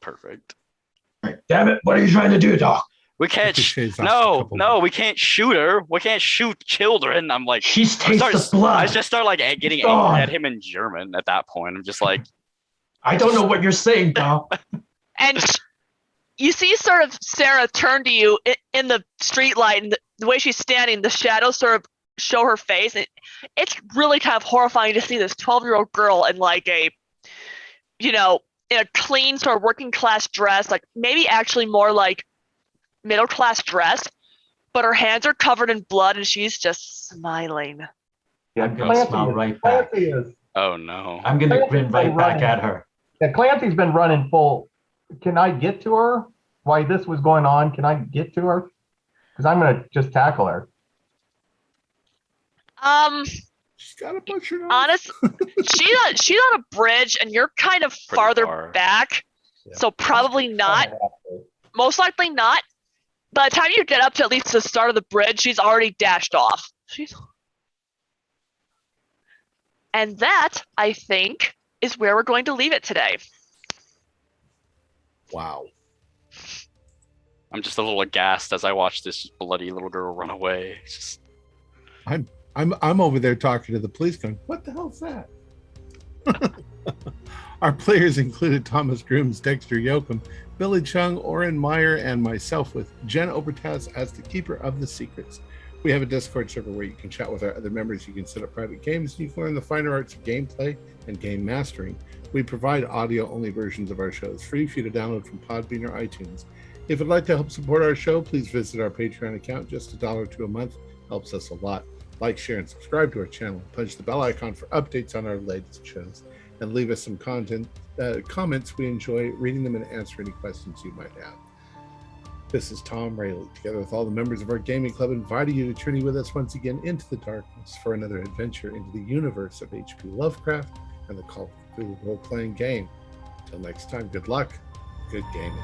Perfect. Damn it! What are you trying to do, Doc? We can't. Ricochets off a No, couple no, we can't shoot her. We can't shoot children. I'm like, She's I tastes start, the blood. I just start like getting God. angry at him in German at that point. I'm just like, I don't know what you're saying, Doc. And you see sort of Sarah turn to you in the street light, and the way she's standing, the shadows sort of show her face. It's really kind of horrifying to see this 12-year-old girl in like a, in a clean sort of working class dress, like maybe actually more like middle class dress, but her hands are covered in blood and she's just smiling. I'm gonna smile right back. Clancy is. oh no. I'm gonna Clancy's grin been right back running. at her. Yeah, Clancy's been running full. Can I get to her while this was going on? Can I get to her? Because I'm gonna just tackle her. She's got a butcher knife. Honest, she's on a bridge and you're kind of Pretty farther far. back, Yeah. so probably not. Most likely not. By the time you get up to at least the start of the bridge, she's already dashed off. And that, I think, is where we're going to leave it today. Wow. I'm just a little aghast as I watch this bloody little girl run away. It's just, I'm over there talking to the police going, what the hell's that? Our players included Thomas Grooms, Dexter Yoakum, Billy Chung, Oren Meyer, and myself, with Jen Obertacz as the keeper of the secrets. We have a Discord server where you can chat with our other members. You can set up private games, and you can learn the finer arts of gameplay and game mastering. We provide audio-only versions of our shows, free for you to download from Podbean or iTunes. If you'd like to help support our show, please visit our Patreon account. Just $1 or $2 a month helps us a lot. Like, share, and subscribe to our channel. Punch the bell icon for updates on our latest shows. And leave us some comments. We enjoy reading them and answer any questions you might have. This is Tom Rayleigh, together with all the members of our gaming club, inviting you to journey with us once again into the darkness for another adventure into the universe of H.P. Lovecraft and the Call of Cthulhu role-playing game. Until next time, good luck, good gaming.